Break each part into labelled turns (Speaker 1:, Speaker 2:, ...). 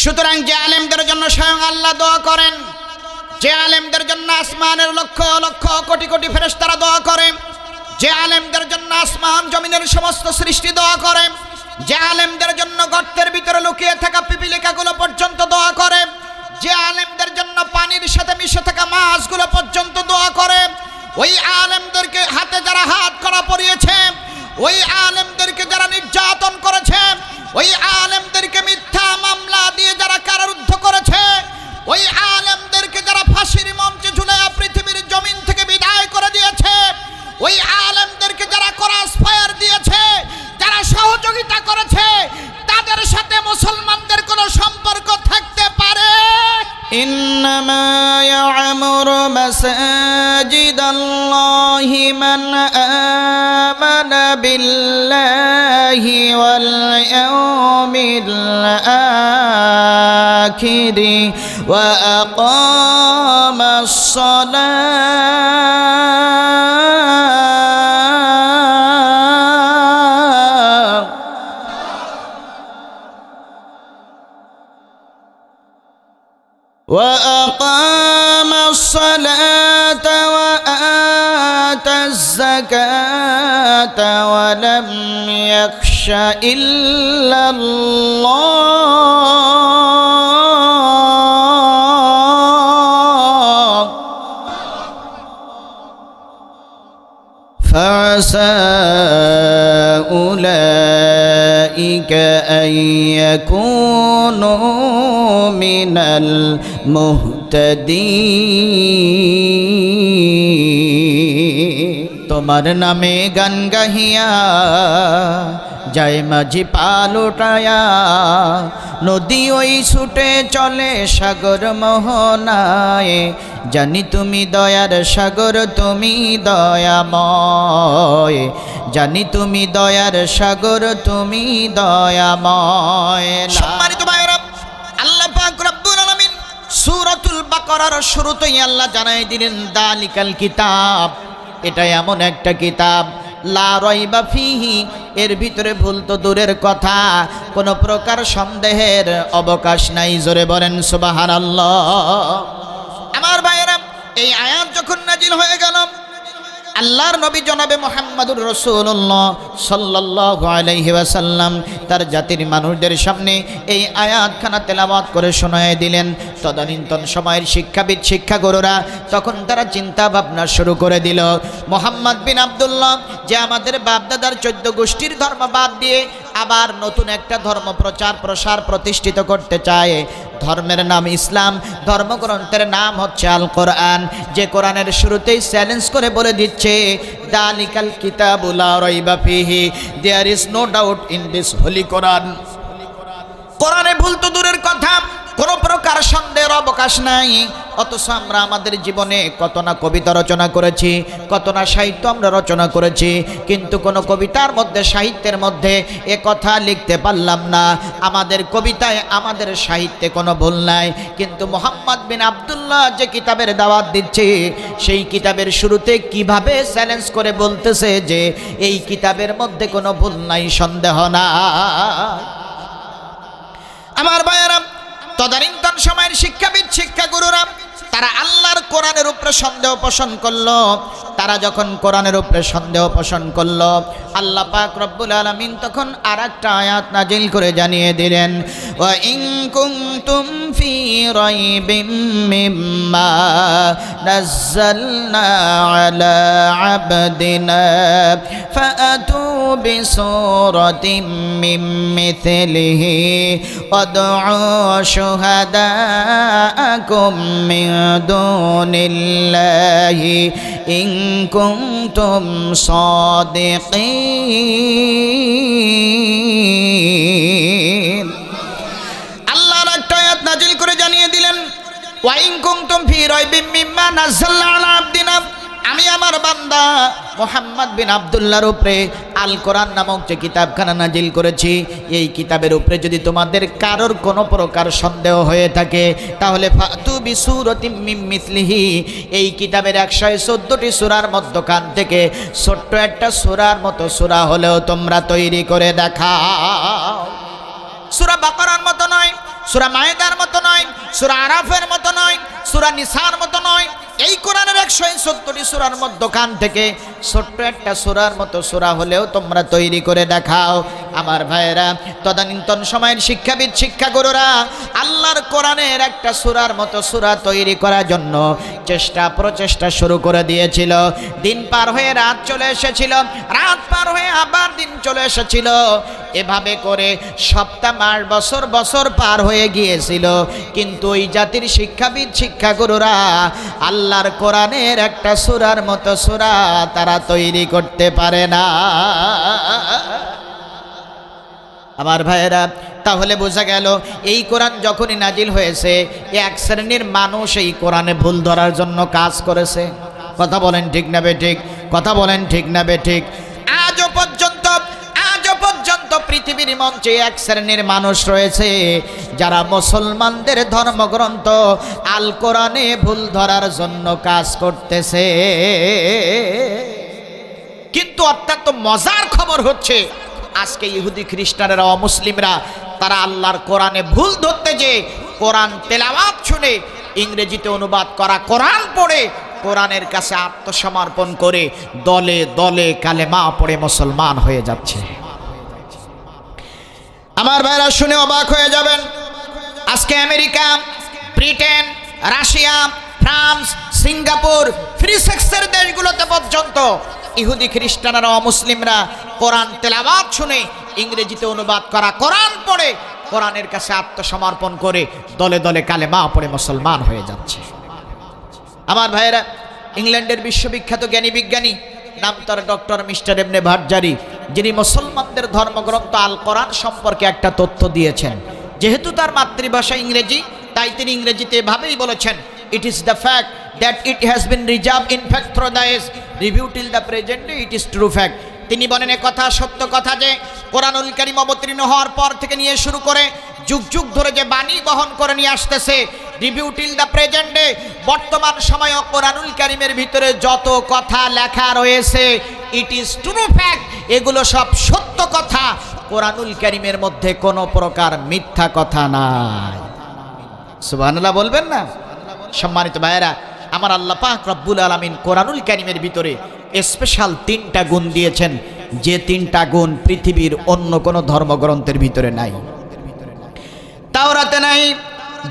Speaker 1: সুতরাং যে আলেমদের জন্য স্বয়ং আল্লাহ দোয়া করেন, যে আলেমদের জন্য আসমানের লক্ষ লক্ষ কোটি কোটি ফেরেশতারা দোয়া করে, যে আলেমদের জন্য আসমান জমিনের সমস্ত সৃষ্টি দোয়া করে, যে আলেমদের জন্য গর্তের ভিতরে লুকিয়ে থাকা পিপিলিকাগুলো পর্যন্ত দোয়া করে, যে আলেমদের জন্য পানির সাথে মিশে থাকা মাছগুলো পর্যন্ত দোয়া করে, ওই আলেমদেরকে হাতে যারা হাত করা পরিয়েছে, ওই আলেমদেরকে যারা নির্যাতন করেছে, ওই আলেমদেরকে মিথ্যা মামলা দিয়ে যারা কারারুদ্ধ করেছে, ওই আলেমদেরকে যারা ফাঁসির মঞ্চে ঝুলাইয়া পৃথিবীর জমিন থেকে বিদায় করে দিয়েছে, ওই আলেমদেরকে যারা ক্রস ফায়ার দিয়েছে, যারা সহযোগিতা করেছে, তাদের সাথে মুসলমানদের কোনো সম্পর্ক থাকতে পারে?
Speaker 2: ইন্নামা ইয়া'মুরু মাসাজিদাল্লাহি মান আমানা বিল্লাহি ওয়াল ইয়াউমিল আখির ওয়া আকামাস সালাহ وأقام الصلاة وآتى الزكاة ولم يخش إلا الله فعسى أولئك أن يكونوا من المهتدين তোমার নামে গান গাহিয়া যায় মাঝি পাল উঠায়া, নদী ওই ছুটে চলে সাগর মোহনায়, জানি তুমি দয়ার সাগর তুমি দয়াময়, জানি তুমি দয়ার সাগর তুমি দয়াময়।
Speaker 1: সম্মানিত ভাইরা, আল্লাহ পাক রব্বুল আলামিন সূরাতুল বাকারার শুরুতেই আল্লাহ জানাই দিলেন দালিকাল কিতাব, এটা এমন একটা কিতাব লা রাইবা ফিহি, এর ভিতরে ভুল তো দূরের কথা, কোনো প্রকার সন্দেহের অবকাশ নাই। জোরে বলেন সুবহানাল্লাহ। আমার ভাইয়েরা, এই আয়াত যখন নাজিল হয়ে গেল, আল্লাহর নবী জনাবে মুহাম্মদুর রাসূলুল্লাহ সাল্লাল্লাহু আলাইহি ওয়াসাল্লাম তার জাতির মানুষদের সামনে এই আয়াতখানা তেলাওয়াত করে শোনায় দিলেন। তদানীন্তন সময়ের শিক্ষাবিদ শিক্ষাগুরুরা তখন তারা চিন্তা ভাবনা শুরু করে দিল, মুহাম্মদ বিন আব্দুল্লাহ যে আমাদের বাপদাদার 14 গোষ্ঠীর ধর্ম বাদ দিয়ে আবার নতুন একটা ধর্ম প্রচার প্রসার প্রতিষ্ঠিত করতে চায়। ধর্মের নাম ইসলাম, ধর্মগ্রন্থের নাম হচ্ছে আল কোরআন, যে কোরআনের শুরুতেই চ্যালেঞ্জ করে বলে দিচ্ছে দালিকাল কিতাবু লা রাইবা ফিহি, there is no doubt in this holy Quran. কোরআনে ভুল তো দূরের কথা, কোনো প্রকার সন্দেহের অবকাশ নাই। অথচ আমরা আমাদের জীবনে কত না কবিতা রচনা করেছি, কত না সাহিত্য আমরা রচনা করেছি, কিন্তু কোনো কবিতার মধ্যে সাহিত্যের মধ্যে এ কথা লিখতে পারলাম না। আমাদের কবিতায় আমাদের সাহিত্যে কোনো ভুল নাই, কিন্তু মুহাম্মদ বিন আব্দুল্লাহ যে কিতাবের দাওয়াত দিচ্ছে, সেই কিতাবের শুরুতে কিভাবে চ্যালেঞ্জ করে বলতেছে যে এই কিতাবের মধ্যে কোনো ভুল নাই, সন্দেহ না। আমার ভাইয়েরা, তদানীন্তন সময়ের শিক্ষাবিদ শিক্ষাগুরুরা তারা আল্লাহর কোরআনের উপরে সন্দেহ পোষণ করলো। তারা যখন কোরআনের উপরে সন্দেহ পোষণ করলো, আল্লাহ পাক রব্বুল আলামিন তখন আরেকটা আয়াত নাজিল করে জানিয়ে দিলেন, ওয়া ইন কুনতুম ফি রাইবিম মিম্মা নাযালনা আলা আবদিনা ফাআতু বিসূরাতিম মিন মিথলিহি ওয়াদউ শুহাদাআকুম মিন দুনিল্লাহি ইন কুনতুম সাদিকিন। আল্লাহর একটা আয়াত নাজিল করে জানিয়ে দিলেন, ওয়া ইন কুনতুম ফি রাইবিম মিম্মা নাযালনা আলা আবদিনা, আমি আমার বান্দা মুহাম্মদ বিন আব্দুল্লাহর উপরে আল কোরআন নামক যে কিতাবখানা নাজিল করেছি, এই কিতাবের উপরে যদি তোমাদের কারোর কোনো প্রকার সন্দেহ হয়ে থাকে, তাহলে ফাতু বিসূরাতিম মিন মিসলিহি, এই কিতাবের 114টি সূরার মধ্যখান থেকে ছোট্ট একটা সূরার মতো সূরা হলেও তোমরা তৈরি করে দেখাও। সূরা বাকারার মতো নয়, সূরা মায়েদার মতো নয়, সূরা আরাফের মতো নয়, সূরা নিসার মতো নয়। এই কোরআনের 170টি সূরার মধ্যখান থেকে ছোট্ট একটা সূরার মতো সূরা হলেও তোমরা তৈরি করে দেখাও। আমার ভাইয়েরা, তদানীন্তন সময়ের শিক্ষাবিদ শিক্ষাগুরুরা আল্লাহর কোরআনের একটা সূরার মতো সূরা তৈরি করার জন্য প্রচেষ্টা শুরু করে দিয়েছিল। দিন পার হয়ে রাত চলে এসেছিল, রাত পার হয়ে আবার দিন চলে এসেছিল। এভাবে করে সপ্তাহ, মাস, বছর বছর পার হয়ে গিয়েছিল, কিন্তু ওই জাতির শিক্ষাবিদ শিক্ষাগুরুরা আল্লাহর কোরআনের একটা সূরার মতো সূরা তারা তৈরি করতে পারে না। আমার ভাইয়েরা, তাহলে বোঝা গেল এই কোরআন যখনই নাজিল হয়েছে, এক শ্রেণীর মানুষ এই কোরআনে ভুল ধরার জন্য কাজ করেছে। কথা বলেন ঠিক না বেঠিক? কথা বলেন ঠিক না বেঠিক? আজও পর্যন্ত পৃথিবীর মঞ্চে এক শ্রেণীর মানুষ রয়েছে যারা মুসলমানদের ধর্মগ্রন্থ আল কোরআনে ভুল ধরার জন্য কাজ করতেছে। কিন্তু অত্যন্ত মজার খবর হচ্ছে, আজকে ইহুদি খ্রিস্টানেরা, অমুসলিমরা তারা আল্লাহর কোরআনে ভুল ধরতে যে কোরআন তেলাওয়াত শুনে, ইংরেজিতে অনুবাদ করা কোরআন পড়ে, কোরআনের কাছে আত্মসমর্পণ করে দলে দলে কালেমা পড়ে মুসলমান হয়ে যাচ্ছে। আমার ভাইরা, শুনে অবাক হয়ে যাবেন। আজকে America, Britain, Russia, France, Singapore, free সেক্সের দেশগুলোতে পর্যন্ত ইহুদি খ্রিস্টানরা, অমুসলিমরা কোরআন তেলাওয়াত শুনে, ইংরেজিতে অনুবাদ করা কোরআন পড়ে, কোরআনের কাছে আত্মসমর্পণ করে দলে দলে কালেমা পড়ে মুসলমান হয়ে যাচ্ছে। আমার ভাইয়েরা, ইংল্যান্ডের বিশ্ববিখ্যাত জ্ঞানী বিজ্ঞানী, নাম তার ডক্টর মিস্টার ইবনে ভাটজারি, যিনি মুসলমানদের ধর্মগ্রন্থ আল কোরআন সম্পর্কে একটা তথ্য দিয়েছেন। যেহেতু তার মাতৃভাষা ইংরেজি, তাই তিনি ইংরেজিতে এভাবেই বলেছেন, it is the fact that it has been reserved in fact through the age, review till the present day, it is true fact. তিনি বলেন, এ কথা সত্য কথা যে কোরআনুল কারীম অবতীর্ণ হওয়ার পর থেকে নিয়ে শুরু করে যুগ যুগ ধরে যে বাণী বহন করে নিয়ে আসতেছে, review till the present day, বর্তমান সময়ে কোরআনুল কারীমের ভিতরে যত কথা লেখা রয়েছে, ইট ইজ ট্রু ফ্যাক্ট, এগুলো সব সত্য কথা। কোরআনুল কারীমের মধ্যে কোনো প্রকার মিথ্যা কথা নাই। সুবহানাল্লাহ বলবেন না? সম্মানিত ভাইয়েরা, আমার আল্লাহ পাক রব্বুল আলামিন কোরআনুল কারীমের ভিতরে স্পেশাল 3টা গুণ দিয়েছেন, যে 3টা গুণ পৃথিবীর অন্য কোনো ধর্মগ্রন্থের ভিতরে নাই। তাওরাতে নাই,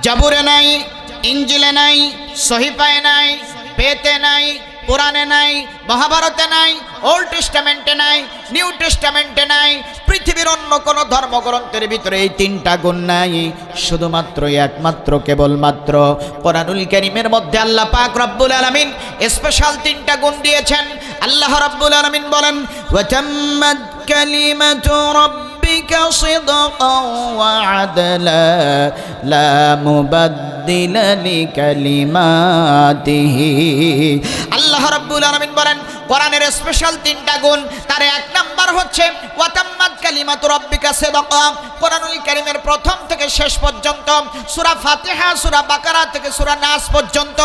Speaker 1: জাবুরে নাই, ইনজিলে নাই, সহিফায় নাই, পেতে নাই, কোরআনে নাই, মহাভারতে নাই, ওল্ড টেস্টামেন্টে নাই, নিউ টেস্টামেন্টে নাই, পৃথিবীর অন্য কোনো ধর্মগ্রন্থের ভিতরে এই 3টা গুণ নাই। শুধুমাত্র একমাত্র কেবলমাত্র কোরআনুল কারীমের মধ্যে আল্লাহ পাক রব্বুল আলামিন স্পেশাল 3টা গুণ দিয়েছেন। আল্লাহ রব্বুল আলামিন বলেন, ওয়া তাম্মাত কালিমাতু রাব্বিকা সিদকান ওয়া আদলা লা মুবাদদিলা লিকালিমাতিহি। আল্লাহ রাব্বুল আলামিন বলেন, কোরআনের স্পেশাল 3টা গুণ, তার 1 নাম্বার হচ্ছে ওয়া তাম্মাত কালিমাতু রাব্বিকা সিদকান। কোরআনুল কারীমের প্রথম থেকে শেষ পর্যন্ত, সূরা ফাতিহা, সূরা বাকারা থেকে সূরা নাস পর্যন্ত,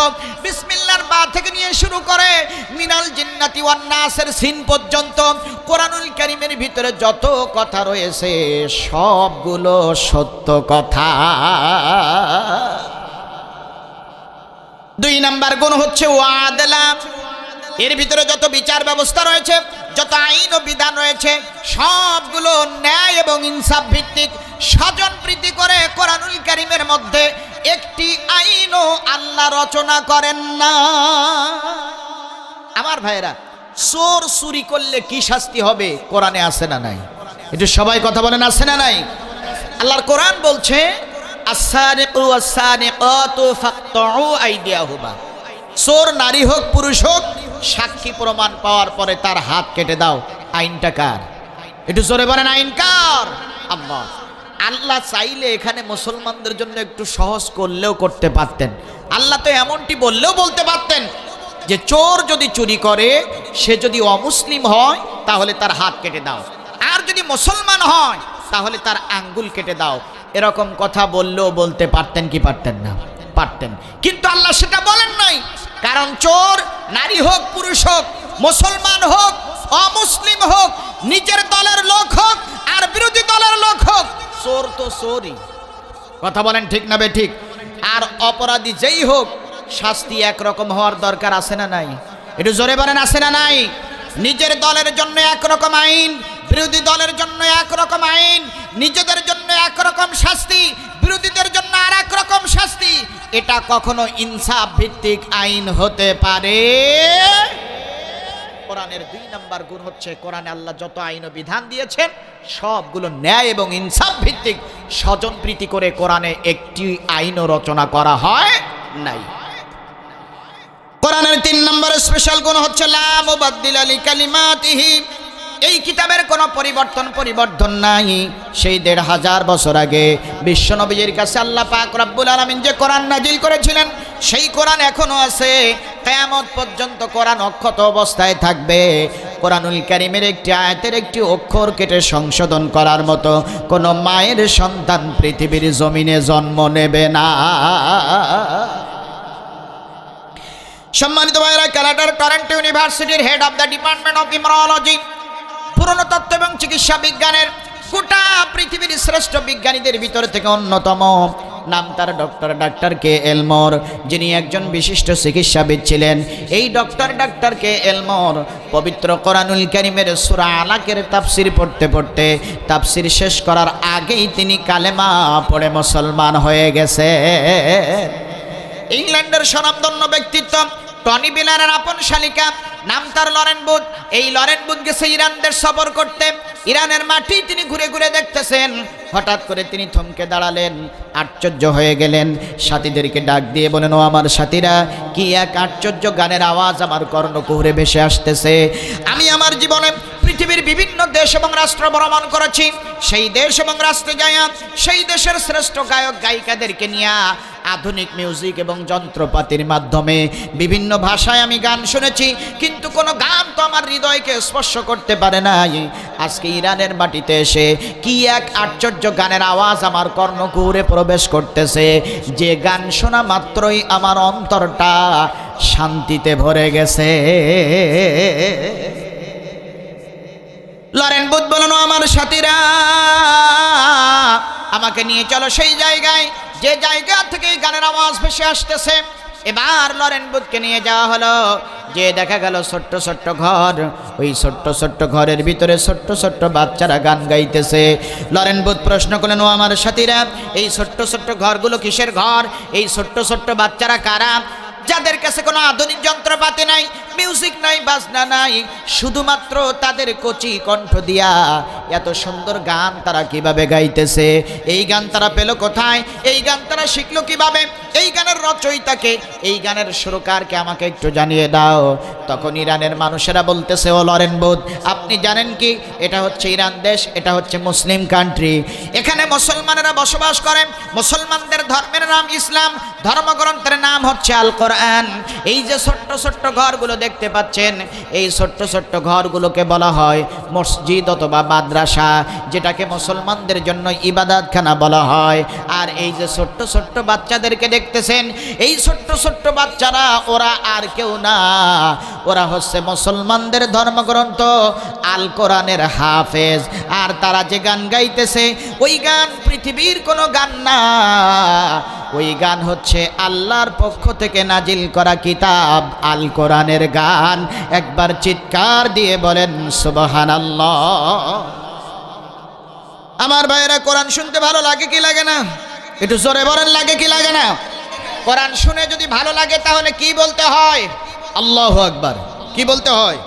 Speaker 1: বিসমিল্লাহর বা থেকে নিয়ে শুরু করে মিনাল জিন্নাতি ওয়ান নাসের সিন পর্যন্ত, কোরআনুল কারীমের ভিতরে যত কথা রয়েছে সবগুলো সত্য কথা। 2 নাম্বার গুণ হচ্ছে ওয়াদলা। এর ভিতরে যত বিচার ব্যবস্থা রয়েছে, যত আইন ও বিধান রয়েছে, সবগুলো ন্যায় এবং ইনসাফ ভিত্তিক। স্বজন প্রীতি করে কোরআনুল কারীমের মধ্যে একটি আইনও আল্লাহ রচনা করেন না। আমার ভাইরা, চোর চুরি করলে কি শাস্তি হবে কোরআনে আছে না নাই? একটু সবাই কথা বলেন, আছে না নাই? আল্লাহর কোরআন বলছে, আস-সারিকু ওয়াস-সারিকাতু ফাকতাউ আইদিয়াহুমা। চোর নারী হোক পুরুষ হোক, সাক্ষী প্রমাণ পাওয়ার পরে তার হাত কেটে দাও। আইনটা কার? একটু জোরে বলেন, আইন কার? আল্লাহ। আল্লাহ চাইলে এখানে মুসলমানদের জন্য একটু সহজ করলেও করতে পারতেন। আল্লাহ তো এমনটি বললেও বলতে পারতেন যে চোর যদি চুরি করে, সে যদি অমুসলিম হয় তাহলে তার হাত কেটে দাও, আর যদি মুসলমান হয় তাহলে তার আঙ্গুল কেটে দাও। এরকম কথা বললেও বলতে পারতেন কি পারতেন না? পারতেন। কিন্তু আল্লাহ সেটা বলেন নাই, কারণ চোর নারী হোক পুরুষ হোক, মুসলমান হোক অমুসলিম হোক, নিজের দলের লোক হোক আর বিরোধী দলের লোক হোক, চোর তো চোরই। কথা বলেন ঠিক না ঠিক? আর অপরাধী যেই হোক শাস্তি একরকম হওয়ার দরকার আছে না নাই? একটু জোরে বলেন আছে না নাই? নিজের দলের জন্য একরকম আইন, বিরোধী দলের জন্য একরকম আইন, নিজেদের জন্য একরকম শাস্তি, বিরোধীদের জন্য আর একরকম শাস্তি। এটা কখনো ইনসাফ ভিত্তিক আইন হতে পারে? কোরআনের 2 নম্বর গুণ হচ্ছে কোরআনে আল্লাহ যত আইন ও বিধান দিয়েছেন সবগুলো ন্যায় এবং ইনসাফ ভিত্তিক। স্বজন প্রীতি করে কোরআনে একটি আইনও রচনা করা হয় নাই। কোরআনের 3 নম্বর স্পেশাল গুণ হচ্ছে লা মুবাদদিলা লিকালিমাতিহি। এই কিতাবের কোনো পরিবর্তন নাই। সেই 1500 বছর আগে বিশ্বনবীর কাছে আল্লাহ পাক রব্বুল আলামিন যে কোরআন নাজিল করেছিলেন সেই কোরআন এখনো আছে। কিয়ামত পর্যন্ত কোরআন অক্ষত অবস্থায় থাকবে। কোরআনুল কারীমের একটি আয়াতের একটি অক্ষর কেটে সংশোধন করার মতো কোনো মায়ের সন্তান পৃথিবীর জমিনে জন্ম নেবে না। সম্মানিত ভাইরা, কানাডার টরন্টো ইউনিভার্সিটির head of the department of immunology, পুরাতত্ত্ব এবং চিকিৎসা বিজ্ঞানের গোটা পৃথিবীর শ্রেষ্ঠ বিজ্ঞানীদের ভিতর থেকে অন্যতম, নাম তার ডাক্তার কে এলমোর, যিনি একজন বিশিষ্ট চিকিৎসাবিদ ছিলেন। এই ডাক্তার কে এলমোর পবিত্র কোরআনুল কারীমের সূরা আলাকের তাফসীর পড়তে তাফসীর শেষ করার আগেই তিনি কালেমা পড়ে মুসলমান হয়ে গেছে। ইংল্যান্ডের স্বনামধন্য ব্যক্তিত্ব টনি বিলারের আপন শালিকা, নাম তার লরেন বুথ। এই লরেন বুথ গেছে ইরান দেশ সফর করতে। ইরানের মাটি তিনি ঘুরে ঘুরে দেখতেছেন। হঠাৎ করে তিনি থমকে দাঁড়ালেন, আশ্চর্য হয়ে গেলেন। সাথীদেরকে ডাক দিয়ে বলেন, ও আমার সাথীরা, কি এক আশ্চর্য গানের আওয়াজ আমার কর্ণকুহরে ভেসে আসতেছে। আমি আমার জীবনে পৃথিবীর বিভিন্ন দেশ এবং রাষ্ট্র ভ্রমণ করেছি। সেই দেশ এবং রাষ্ট্রে যাইয়া সেই দেশের শ্রেষ্ঠ গায়ক গায়িকাদেরকে নিয়ে আধুনিক মিউজিক এবং যন্ত্রপাতির মাধ্যমে বিভিন্ন ভাষায় আমি গান শুনেছি, কিন্তু কোনো গান তো আমার হৃদয়কে স্পর্শ করতে পারে নাই। আজকে ইরানের মাটিতে এসে কি এক আশ্চর্য গানের আওয়াজ আমার কর্ণকুহরে প্রবেশ করতেছে, যে গান শোনা মাত্রই আমার অন্তরটা শান্তিতে ভরে গেছে। লরেন বুথ বলেন, আমার সাথীরা, আমাকে নিয়ে চলো সেই জায়গায় যে জায়গা থেকে গানের আওয়াজ ভেসে আসতেছে। এবার লরেন বুথকে নিয়ে যাওয়া হলো। যে দেখা গেল ছোট্ট ছোট্ট ঘর, ওই ছোট্ট ছোট্ট ঘরের ভিতরে ছোট্ট ছোট্ট বাচ্চারা গান গাইতেছে। লরেন বুথ প্রশ্ন করলেন, ও আমার সাথীরা, এই ছোট্ট ছোট্ট ঘরগুলো কিসের ঘর? এই ছোট্ট ছোট্ট বাচ্চারা কারা? যাদের কাছে কোনো আধুনিক যন্ত্রপাতি নাই, মিউজিক নাই, বাজনা নাই, শুধুমাত্র তাদের কচি কণ্ঠ দিয়া এত সুন্দর গান তারা কিভাবে গাইতেছে? এই গান তারা পেল কোথায়? এই গান তারা শিখলো কিভাবে? এই গানের রচয়িতাকে, এই গানের সুরকারকে আমাকে একটু জানিয়ে দাও। তখন ইরানের মানুষেরা বলতেছে, ও লরেন বুথ, আপনি জানেন কি এটা হচ্ছে ইরান দেশ, এটা হচ্ছে মুসলিম কান্ট্রি। এখানে মুসলমানেরা বসবাস করে। মুসলমানদের ধর্মের নাম ইসলাম, ধর্মগ্রন্থের নাম হচ্ছে আল কোরআন। এই যে ছোট্ট ছোট্ট ঘরগুলো দেখতে পাচ্ছেন, এই ছোট্ট ছোট্ট ঘরগুলোকে বলা হয় মসজিদ অথবা মাদ্রাসা, যেটাকে মুসলমানদের জন্য ইবাদতখানা বলা হয়। আর এই যে ছোট্ট ছোট্ট বাচ্চাদেরকে দেখতেছেন, এই ছোট্ট ছোট্ট বাচ্চারা ওরা আর কেউ না, ওরা হচ্ছে মুসলমানদের ধর্মগ্রন্থ আল কোরআনের হাফেজ। আর তারা যে গান গাইতেছে, ওই গান পৃথিবীর কোনো গান না, ওই গান হচ্ছে আল্লাহর পক্ষ থেকে নাজিল করা কিতাব আল কোরআনের গান। একবার চিৎকার দিয়ে বলেন সুবহানাল্লাহ। আমার ভাইয়েরা, কোরআন শুনতে ভালো লাগে কি লাগে না? একটু জোরে বলেন, লাগে কি লাগে না? কোরআন শুনে যদি ভালো লাগে তাহলে কি বলতে হয়? আল্লাহু আকবার। কি বলতে হয়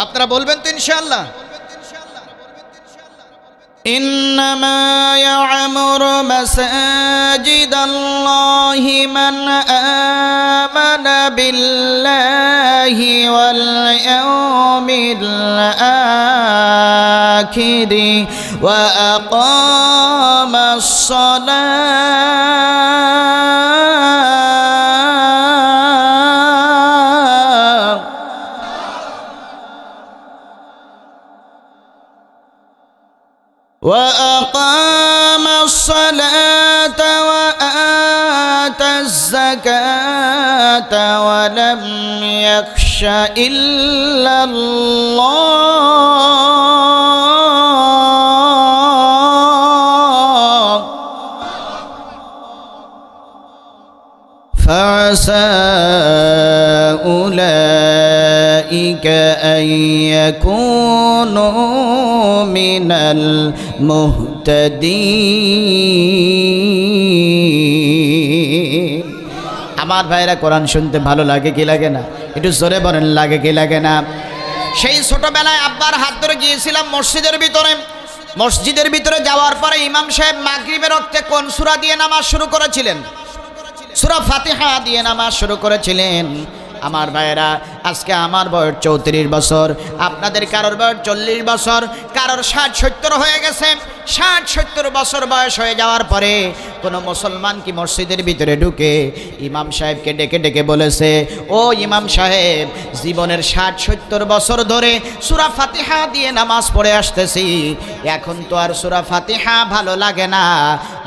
Speaker 1: আপনারা বলবেন তো ইনশাআল্লাহ? إنما يعمر مساجد الله من آمن بالله واليوم الآخر وأقام الصلاة وآتى الزكاة ولم يخش إلا الله
Speaker 2: فعسى أولئك أن يكونوا من المهتدين আমার ভাইরা কোরআন শুনতে ভালো লাগে কি লাগে না একটু জোরে বলেন লাগে কি লাগে না
Speaker 1: সেই ছোটবেলায় আব্বার হাত ধরে গিয়েছিলাম মসজিদের ভিতরে যাওয়ার পরে ইমাম সাহেব মাগরিবের ওয়াক্তে কোন সূরা দিয়ে নামাজ শুরু করেছিলেন সূরা ফাতিহা দিয়ে নামাজ শুরু করেছিলেন আমার ভাইরা আজকে আমার বয়স 34 বছর আপনাদের কারোর বয়স 40 বছর কারোর 60-70 হয়ে গেছে 60-70 বছর বয়স হয়ে যাওয়ার পরে কোন মুসলমান কি মসজিদের ভিতরে ঢুকে ইমাম সাহেবকে ডেকে ডেকে বলেছে ও ইমাম সাহেব জীবনের 60-70 বছর ধরে সূরা ফাতিহা দিয়ে নামাজ পড়ে আসতেছি এখন তো আর সূরা ফাতিহা ভালো লাগে না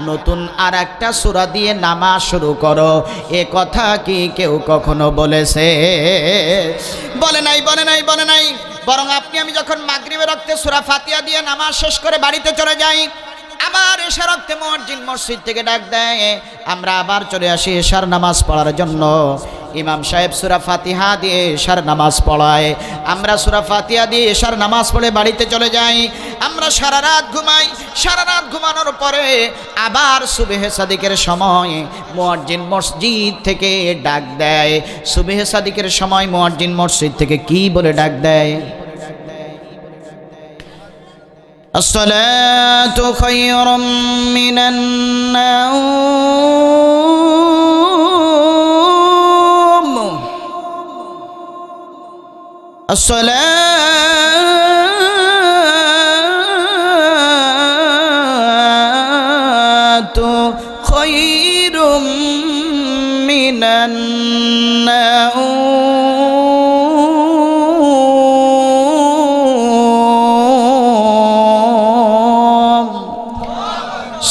Speaker 1: নতুন আর একটা সূরা দিয়ে নামাজ শুরু করো এ কথা কি কেউ কখনো বলেছে বলে নাই বরং আপনি আমি যখন মাগরিবের ওয়াক্তে সূরা ফাতিহা দিয়ে নামাজ শেষ করে বাড়িতে চলে যাই আবার এশার ওয়াক্তে মুয়াজ্জিন মসজিদ থেকে ডাক দেয় আমরা আবার চলে আসি এশার নামাজ পড়ার জন্য ইমাম সাহেব সূরা ফাতিহা দিয়ে এশার নামাজ পড়ায় আমরা সূরা ফাতিহা দিয়ে এশার নামাজ পড়ে বাড়িতে চলে যাই আমরা সারা রাত ঘুমাই সারা রাত ঘুমানোর পরে আবার সুবহে সাদিকের সময় মুয়াজ্জিন মসজিদ থেকে ডাক দেয় সুবহে সাদিকের সময় মুয়াজ্জিন মসজিদ থেকে কি বলে ডাক দেয়
Speaker 2: الصلاة خير من النوم الصلاة خير من النوم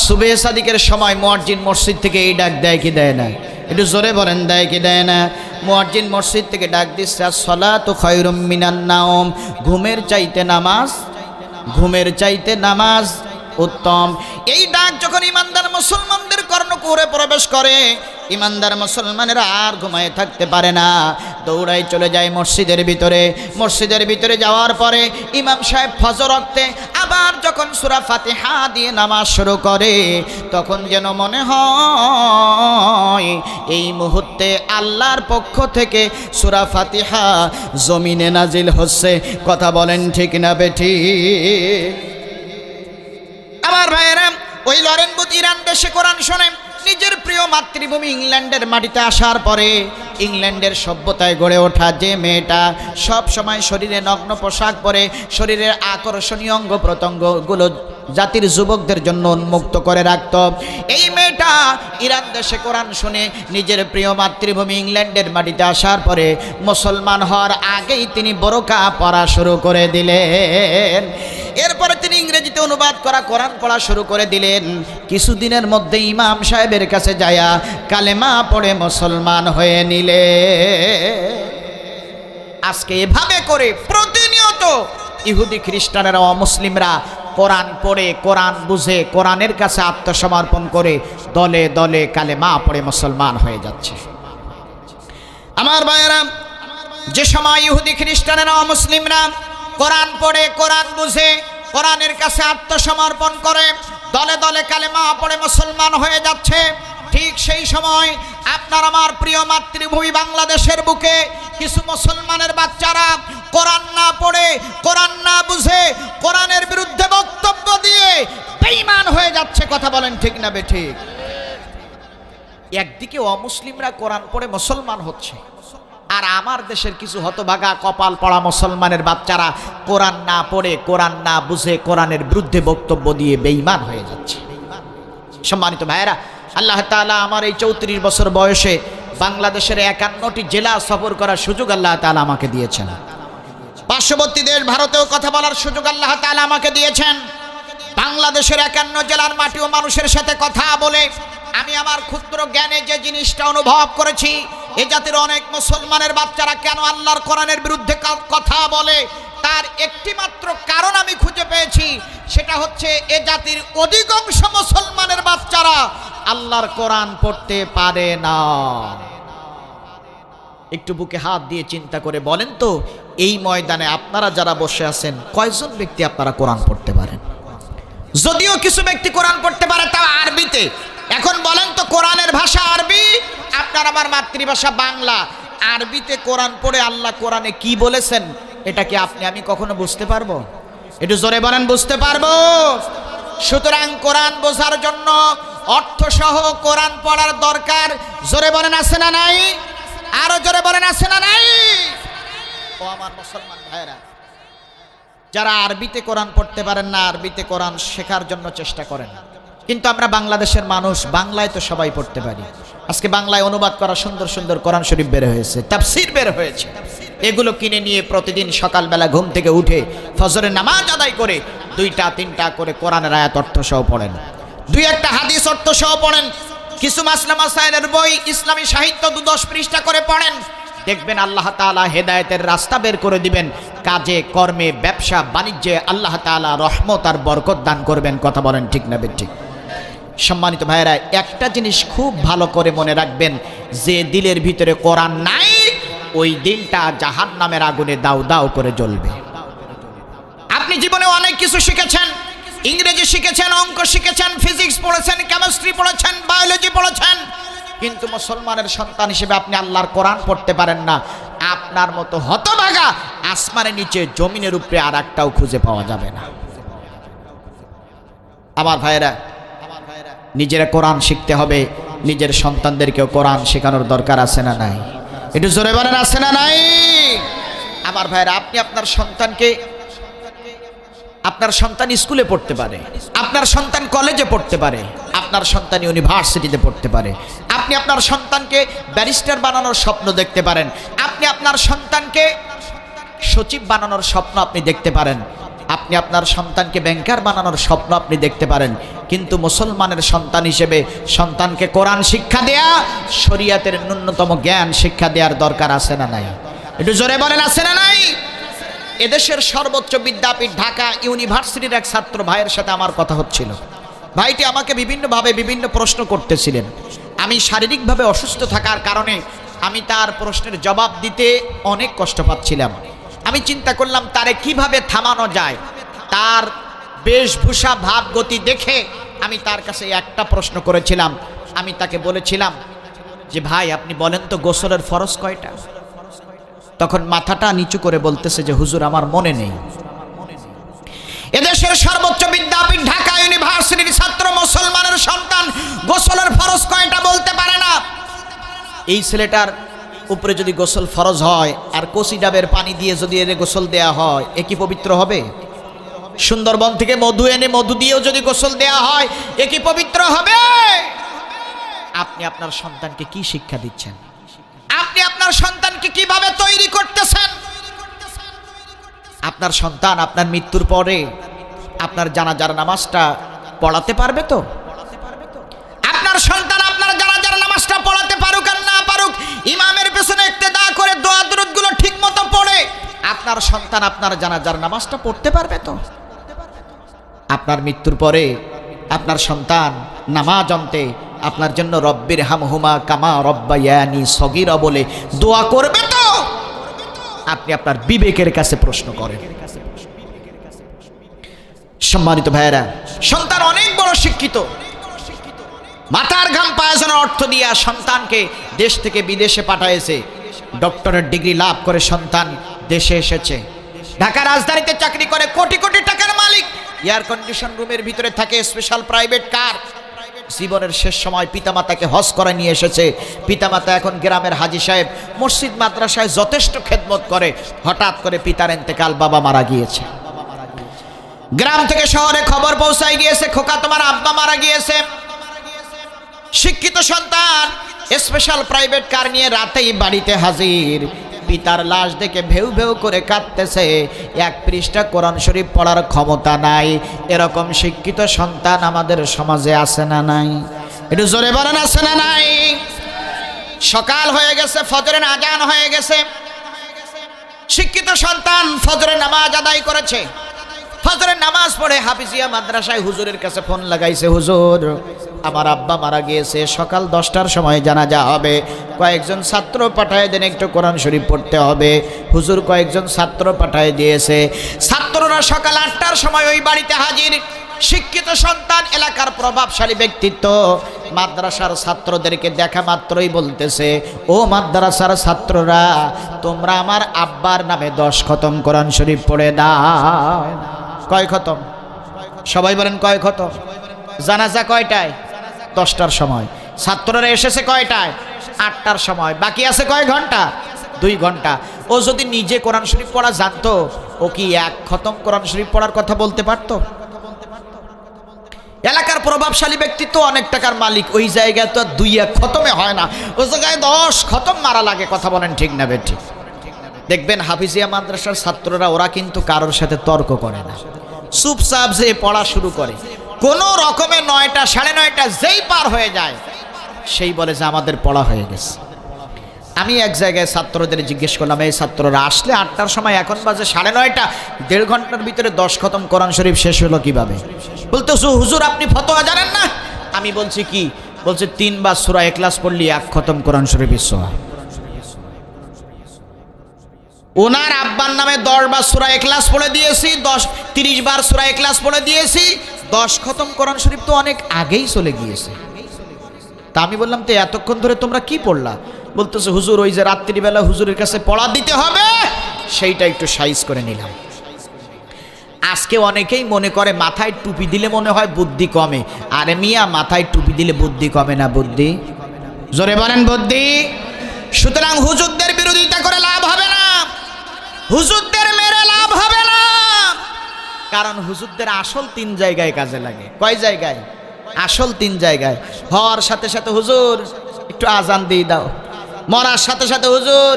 Speaker 1: সুবহে সাদিকের সময় মুয়াজ্জিন মসজিদ থেকে এই ডাক দেয় কি দেয় না একটু জোরে বলেন দেয় কি দেয় না মুয়াজ্জিন মসজিদ থেকে ডাক দিচ্ছে আসসালাতু খায়রুম মিনান নাওম ঘুমের চাইতে নামাজ উত্তম এই ডাক যখন ইমানদার মুসলমানদের কর্ণকুহরে প্রবেশ করে ইমানদার মুসলমানেরা আর ঘুমায় থাকতে পারে না দৌড়াই চলে যায় মসজিদের ভিতরে যাওয়ার পরে ইমাম সাহেব ফজর ওয়াক্তে আবার যখন সূরা ফাতিহা দিয়ে নামাজ শুরু করে তখন যেন মনে হয় এই মুহূর্তে আল্লাহর পক্ষ থেকে সূরা ফাতিহা জমিনে নাজিল হচ্ছে কথা বলেন ঠিক না বেঠিক আমার ভাইয়েরা ওই লরেন বুথ ইরান দেশে কোরআন শোনে নিজের প্রিয় মাতৃভূমি ইংল্যান্ডের মাটিতে আসার পরে ইংল্যান্ডের সভ্যতায় গড়ে ওঠা যে মেয়েটা সব সময় শরীরে নগ্ন পোশাক পরে শরীরের আকর্ষণীয় অঙ্গ প্রত্যঙ্গগুলো জাতির যুবকদের জন্য উন্মুক্ত করে রাখত এই মেয়েটা ইরান দেশে কোরআন শুনে নিজের প্রিয় মাতৃভূমি ইংল্যান্ডের মাটিতে আসার পরে মুসলমান হওয়ার আগেই তিনি বোরকা পরা শুরু করে দিলেন এরপরে তিনি ইংরেজিতে অনুবাদ করা কোরআন পড়া শুরু করে দিলেন কিছুদিনের মধ্যে ইমাম সাহেবের কাছে যায়া কালেমা পড়ে মুসলমান হয়ে নিলে আজকে এভাবে করে প্রতিনিয়ত ইহুদি খ্রিস্টানেরা অমুসলিমরা কোরআন পড়ে কোরআন বুঝে কোরআনের কাছে আত্মসমর্পণ করে দলে দলে কালেমা পড়ে মুসলমান হয়ে যাচ্ছে আমার ভাইয়েরা যে সময় ইহুদি খ্রিস্টানেরা অমুসলিমরা কোরআন পড়ে কোরআন বুঝে কোরআনের কাছে আত্মসমর্পণ করে দলে দলে কালেমা পড়ে মুসলমান হয়ে যাচ্ছে ঠিক সেই সময় আপনার আমার প্রিয় মাতৃভূমি বাংলাদেশের বুকে কিছু মুসলমানের বাচ্চারা কোরআন না পড়ে কোরআন না বুঝে কোরআনের বিরুদ্ধে বক্তব্য দিয়ে বেঈমান হয়ে যাচ্ছে কথা বলেন ঠিক না বেঠিক একদিকে অমুসলিমরা কোরআন পড়ে মুসলমান হচ্ছে আর আমার দেশের কিছু হতভাগা কপাল পড়া মুসলমানের বাচ্চারা কোরআন না পড়ে কোরআন না বুঝে কোরআনের বিরুদ্ধে বক্তব্য দিয়ে বেঈমান হয়ে যাচ্ছে সম্মানিত ভাইয়েরা আল্লাহ তাআলা আমার এই 34 বছর বয়সে বাংলাদেশের 51টি জেলা সফর করার সুযোগ আল্লাহ তাআলা আমাকে দিয়েছেন পার্শ্ববর্তী দেশ ভারতেও কথা বলার সুযোগ আল্লাহ তাআলা আমাকে দিয়েছেন বাংলাদেশের 51 জেলার মাটি ও মানুষের সাথে কথা বলে আমি আমার ক্ষুদ্র জ্ঞানে যে জিনিসটা অনুভব করেছি এ জাতির অনেক মুসলমানের বাচ্চারা কেন আল্লাহর কোরআনের বিরুদ্ধে কথা বলে তার একটি মাত্র কারণ আমি খুঁজে পেয়েছি সেটা হচ্ছে এ জাতির অধিকাংশ মুসলমানের বাচ্চারা আল্লাহর কোরআন পড়তে পারে না একটু বুকে হাত দিয়ে চিন্তা করে বলেন তো, এই ময়দানে আপনারা যারা বসে আছেন কয়জন ব্যক্তি আপনারা কোরআন পড়তে পারেন? যদিও কিছু ব্যক্তি কোরআন পড়তে পারে, তাও আরবিতে। এখন বলেন তো, কোরআনের ভাষা আরবি, আপনার আমার মাতৃভাষা বাংলা, আরবিতে কোরআন পড়ে আল্লাহ কোরআনে কি বলেছেন এটা কি আপনি আমি কখনো বুঝতে পারবো? একটু জোরে বলেন, বুঝতে পারবো? সুতরাং কোরআন বোঝার জন্য অর্থসহ কোরআন পড়ার দরকার। জোরে বলেন, আছে না নাই? আরো জোরে বলেন, আছে না নাই? ও আমার মুসলমান ভাইরা, যারা আরবিতে কোরআন পড়তে পারেন না, আরবিতে কোরআন শেখার জন্য চেষ্টা করেন। কিন্তু আমরা বাংলাদেশের মানুষ, বাংলায় তো সবাই পড়তে পারি। আজকে বাংলায় অনুবাদ করা সুন্দর সুন্দর কোরআন শরীফ বের হয়েছে, তাফসীর বের হয়েছে। এগুলো কিনে নিয়ে প্রতিদিন সকালবেলা ঘুম থেকে উঠে ফজরের নামাজ আদায় করে 2-3টা করে কোরআনের আয়াত অর্থ সহ পড়েন, 2-1টা হাদিস অর্থ সহ পড়েন, কিছু মাসলা মাসাইলের বই ইসলামী সাহিত্য 2-10 পৃষ্ঠা করে পড়েন। দেখবেন আল্লাহ তাআলা হেদায়েতের রাস্তা বের করে দিবেন। কাজে কর্মে ব্যবসা বাণিজ্যে আল্লাহ তাআলা রহমত আর বরকত দান করবেন। কথা বলেন ঠিক না বেঠিক? সম্মানিত ভাইরা, একটা জিনিস খুব ভালো করে মনে রাখবেন, যে দিলের ভিতরে কোরআন নাই ওই দিলটা জাহান্নামের আগুনে দাউ দাউ করে জ্বলবে। আপনি জীবনে অনেক কিছু শিখেছেন, ইংরেজি শিখেছেন, অঙ্ক শিখেছেন, ফিজিক্স পড়েছেন, কেমিস্ট্রি পড়েছেন, বায়োলজি পড়েছেন, কিন্তু মুসলমানের সন্তান হিসেবে আপনি আল্লাহর কোরআন পড়তে পারেন না। আপনার মতো হতভাগা আসমানের নিচে জমিনের উপরে আর একটাও খুঁজে পাওয়া যাবে না। আমার ভাইরা, নিজেরা কোরআন শিখতে হবে, নিজের সন্তানদেরকেও কোরআন শেখানোর দরকার আছে না নাই? একটু জোরে বলেন, আছে না নাই? আমার ভাইরা, আপনি আপনার সন্তানকে, আপনার সন্তান স্কুলে পড়তে পারে, আপনার সন্তান কলেজে পড়তে পারে, আপনার সন্তান ইউনিভার্সিটিতে পড়তে পারে, আপনি আপনার সন্তানকে ব্যারিস্টার বানানোর স্বপ্ন দেখতে পারেন, আপনি আপনার সন্তানকে সচিব বানানোর স্বপ্ন আপনি দেখতে পারেন, আপনি আপনার সন্তানকে ব্যাংকার বানানোর স্বপ্ন আপনি দেখতে পারেন। কিন্তু মুসলমানের সন্তান হিসেবে সন্তানকে কোরআন শিক্ষা দেয়া, শরীয়তের ন্যূনতম জ্ঞান শিক্ষা দেওয়ার দরকার আছে না নাই? একটু জোরে বলেন, আছে না নাই? এদেশের সর্বোচ্চ বিদ্যাপীঠ ঢাকা ইউনিভার্সিটির এক ছাত্র ভাইয়ের সাথে আমার কথা হচ্ছিল। ভাইটি আমাকে বিভিন্নভাবে বিভিন্ন প্রশ্ন করতেছিলেন। আমি শারীরিকভাবে অসুস্থ থাকার কারণে আমি তার প্রশ্নের জবাব দিতে অনেক কষ্ট পাচ্ছিলাম। আমি চিন্তা করলাম তারে কিভাবে থামানো যায়। তার বেশভূষা ভাব গতি দেখে আমি তার কাছে একটা প্রশ্ন করেছিলাম। আমি তাকে বলেছিলাম যে ভাই, আপনি বলেন তো গোসলের ফরজ কয়টা? তখন মাথাটা নিচু করে বলতেছে যে হুজুর, আমার মনে নেই। এদেশের সর্বোচ্চ বিদ্যাপীঠ ঢাকা ইউনিভার্সিটির ছাত্র, মুসলমানের সন্তান, গোসলের ফরজ কয়টা বলতে পারে না। এই ছেলেটার উপরে যদি গোসল ফরজ হয় আর কচি ডাবের পানি দিয়ে যদি এর গোসল দেয়া হয়, এ কি পবিত্র হবে? সুন্দরবন থেকে মধু এনে মধু দিয়েও যদি গোসল দেয়া হয়, এ কি পবিত্র হবে? আপনি আপনার সন্তানকে কি শিক্ষা দিচ্ছেন? আপনি আপনার সন্তানকে কিভাবে তৈরি করতেছেন? আপনার সন্তান আপনার মৃত্যুর পরে আপনার জানাজার নামাজটা পড়াতে পারবে তো? আপনার সন্তান আপনার জানাজার নামাজটা পড়াতে পারুক আর না পারুক, ইমামের পেছনে ইক্তেদা করে দোয়া দুরূদগুলো ঠিকমতো পড়ে আপনার সন্তান আপনার জানাজার নামাজটা পড়তে পারবে তো? আপনার মৃত্যুর পরে আপনার সন্তান নামাজ অন্তে আপনার জন্য রব্বির হামহুমা কামা রব্বায়ানি সগীরা বলে দোয়া করবে তো? আপনি আপনার বিবেকের কাছে প্রশ্ন করেন। সম্মানিত ভাইয়েরা, সন্তান অনেক বড় শিক্ষিত, মাথার ঘাম পায়জনের অর্থ দিয়া সন্তানকে দেশ থেকে বিদেশে পাঠাইছে। ডক্টরেট ডিগ্রি লাভ করে সন্তান দেশে এসেছে, ঢাকা রাজধানীতে চাকরি করে, কোটি কোটি টাকার মালিক, এয়ার কন্ডিশন রুমের ভিতরে থাকে, স্পেশাল প্রাইভেট কার। জীবনের শেষ সময় পিতামাতাকে হজ করে নিয়ে এসেছে। পিতামাতা এখন গ্রামের হাজী সাহেব, মসজিদ মাদ্রাসায় যথেষ্ট খেদমত করে। হঠাৎ করে পিতার ইন্তেকাল, বাবা মারা গিয়েছে। গ্রাম থেকে শহরে খবর পৌঁছায় গিয়েছে, খোকা তোমার আব্বা মারা গিয়েছে। শিক্ষিত সন্তান স্পেশাল প্রাইভেট কার নিয়ে রাতেই বাড়িতে হাজির। পিতার লাশ দেখে ভেউ ভেউ করে কাঁদতেছে। 1 পৃষ্ঠা কোরআন শরীফ পড়ার ক্ষমতা নাই। এরকম শিক্ষিত সন্তান আমাদের সমাজে আছে না নাই? একটু জোরে বলেন, আছে না নাই? সকাল হয়ে গেছে, ফজরের আজান হয়ে গেছে। শিক্ষিত সন্তান ফজরের নামাজ আদায় করেছে। ফজরের নামাজ পড়ে হাফিজিয়া মাদ্রাসায় হুজুরের কাছে ফোন লাগাইছে, হুজুর আমার আব্বা মারা গিয়েছে, সকাল 10টার সময় জানাজা হবে, কয়েকজন ছাত্র পাঠায় দেন, একটু কোরআন শরীফ পড়তে হবে। হুজুর কয়েকজন ছাত্র পাঠায় দিয়েছে, ছাত্ররা সকাল 8টার সময় ওই বাড়িতে হাজির। শিক্ষিত সন্তান, এলাকার প্রভাবশালী ব্যক্তিত্ব, মাদ্রাসার ছাত্রদেরকে দেখা মাত্রই বলতেছে, ও মাদ্রাসার ছাত্ররা, তোমরা আমার আব্বার নামে 10 খতম কোরআন শরীফ পড়ে দাও। কয় খতম? সবাই বলেন কয় খতম? জানাজা কয়টায়? 10টার সময়। ছাত্ররা এসেছে কয়টায়? 8টার সময়। বাকি আছে কয় ঘন্টা? 2 ঘন্টা। ও যদি নিজে কোরআন শরীফ পড়া জানতো, ও কি 1 খতম কোরআন শরীফ পড়ার কথা বলতে পারতো? এলাকার প্রভাবশালী ব্যক্তিত্ব, অনেক টাকার মালিক, ওই জায়গায় তো 2-1 খতমে হয় না, ওই জায়গায় 10 খতম মারা লাগে। কথা বলেন ঠিক না বেঠিক? দেখবেন হাফিজিয়া মাদ্রাসার ছাত্ররা, ওরা কিন্তু কারোর সাথে তর্ক করে না, চুপচাপ যে পড়া শুরু করে। কোনো রকমে 9টা 9:30 যেই পার হয়ে যায়, সেই বলে যে আমাদের পড়া হয়ে গেছে। আমি এক জায়গায় ছাত্রদের জিজ্ঞেস করলাম, এই ছাত্ররা আসলে 8টার সময়, এখন বাজে 9:30, 1.5 ঘন্টার ভিতরে 10 খতম কোরআন শরীফ শেষ হলো কিভাবে? বলতেছো হুজুর আপনি ফতোয়া জানেন না? আমি বলছি কি? বলছে 3 বার সূরা ইখলাস পড়লি 1 খতম কোরআন শরীফের সওয়াব। ওনার আব্বার নামে 10 বার সূরা ইখলাস পড়ে দিয়েছি, 30 বার সূরা ইখলাস পড়ে দিয়েছি, 10 খতম কোরআন শরীফ তো অনেক আগেই চলে গিয়েছে। তা আমি বললাম, তো এতক্ষণ ধরে তোমরা কি পড়লা? বলতেছে হুজুর ওই যে রাত্রিবেলা হুজুরের কাছে পড়া দিতে হবে, সেইটা একটু সাইজ করে নিলাম। আজকে অনেকেই মনে করে মাথায় টুপি দিলে মনে হয় বুদ্ধি কমে। আরে মিয়া, মাথায় টুপি দিলে বুদ্ধি কমে না, বুদ্ধি জোরে বলেন বুদ্ধি। সুতরাং হুজুরদের বিরোধিতা করে লাভ হবে না, হুজুরদের মেরে লাভ হবে না, কারণ হুজুরদের আসল 3 জায়গায় কাজে লাগে। কয় জায়গায়? আসল 3 জায়গায়। হওয়ার সাথে সাথে হুজুর একটু আজান দিয়ে দাও, মরার সাথে সাথে হুজুর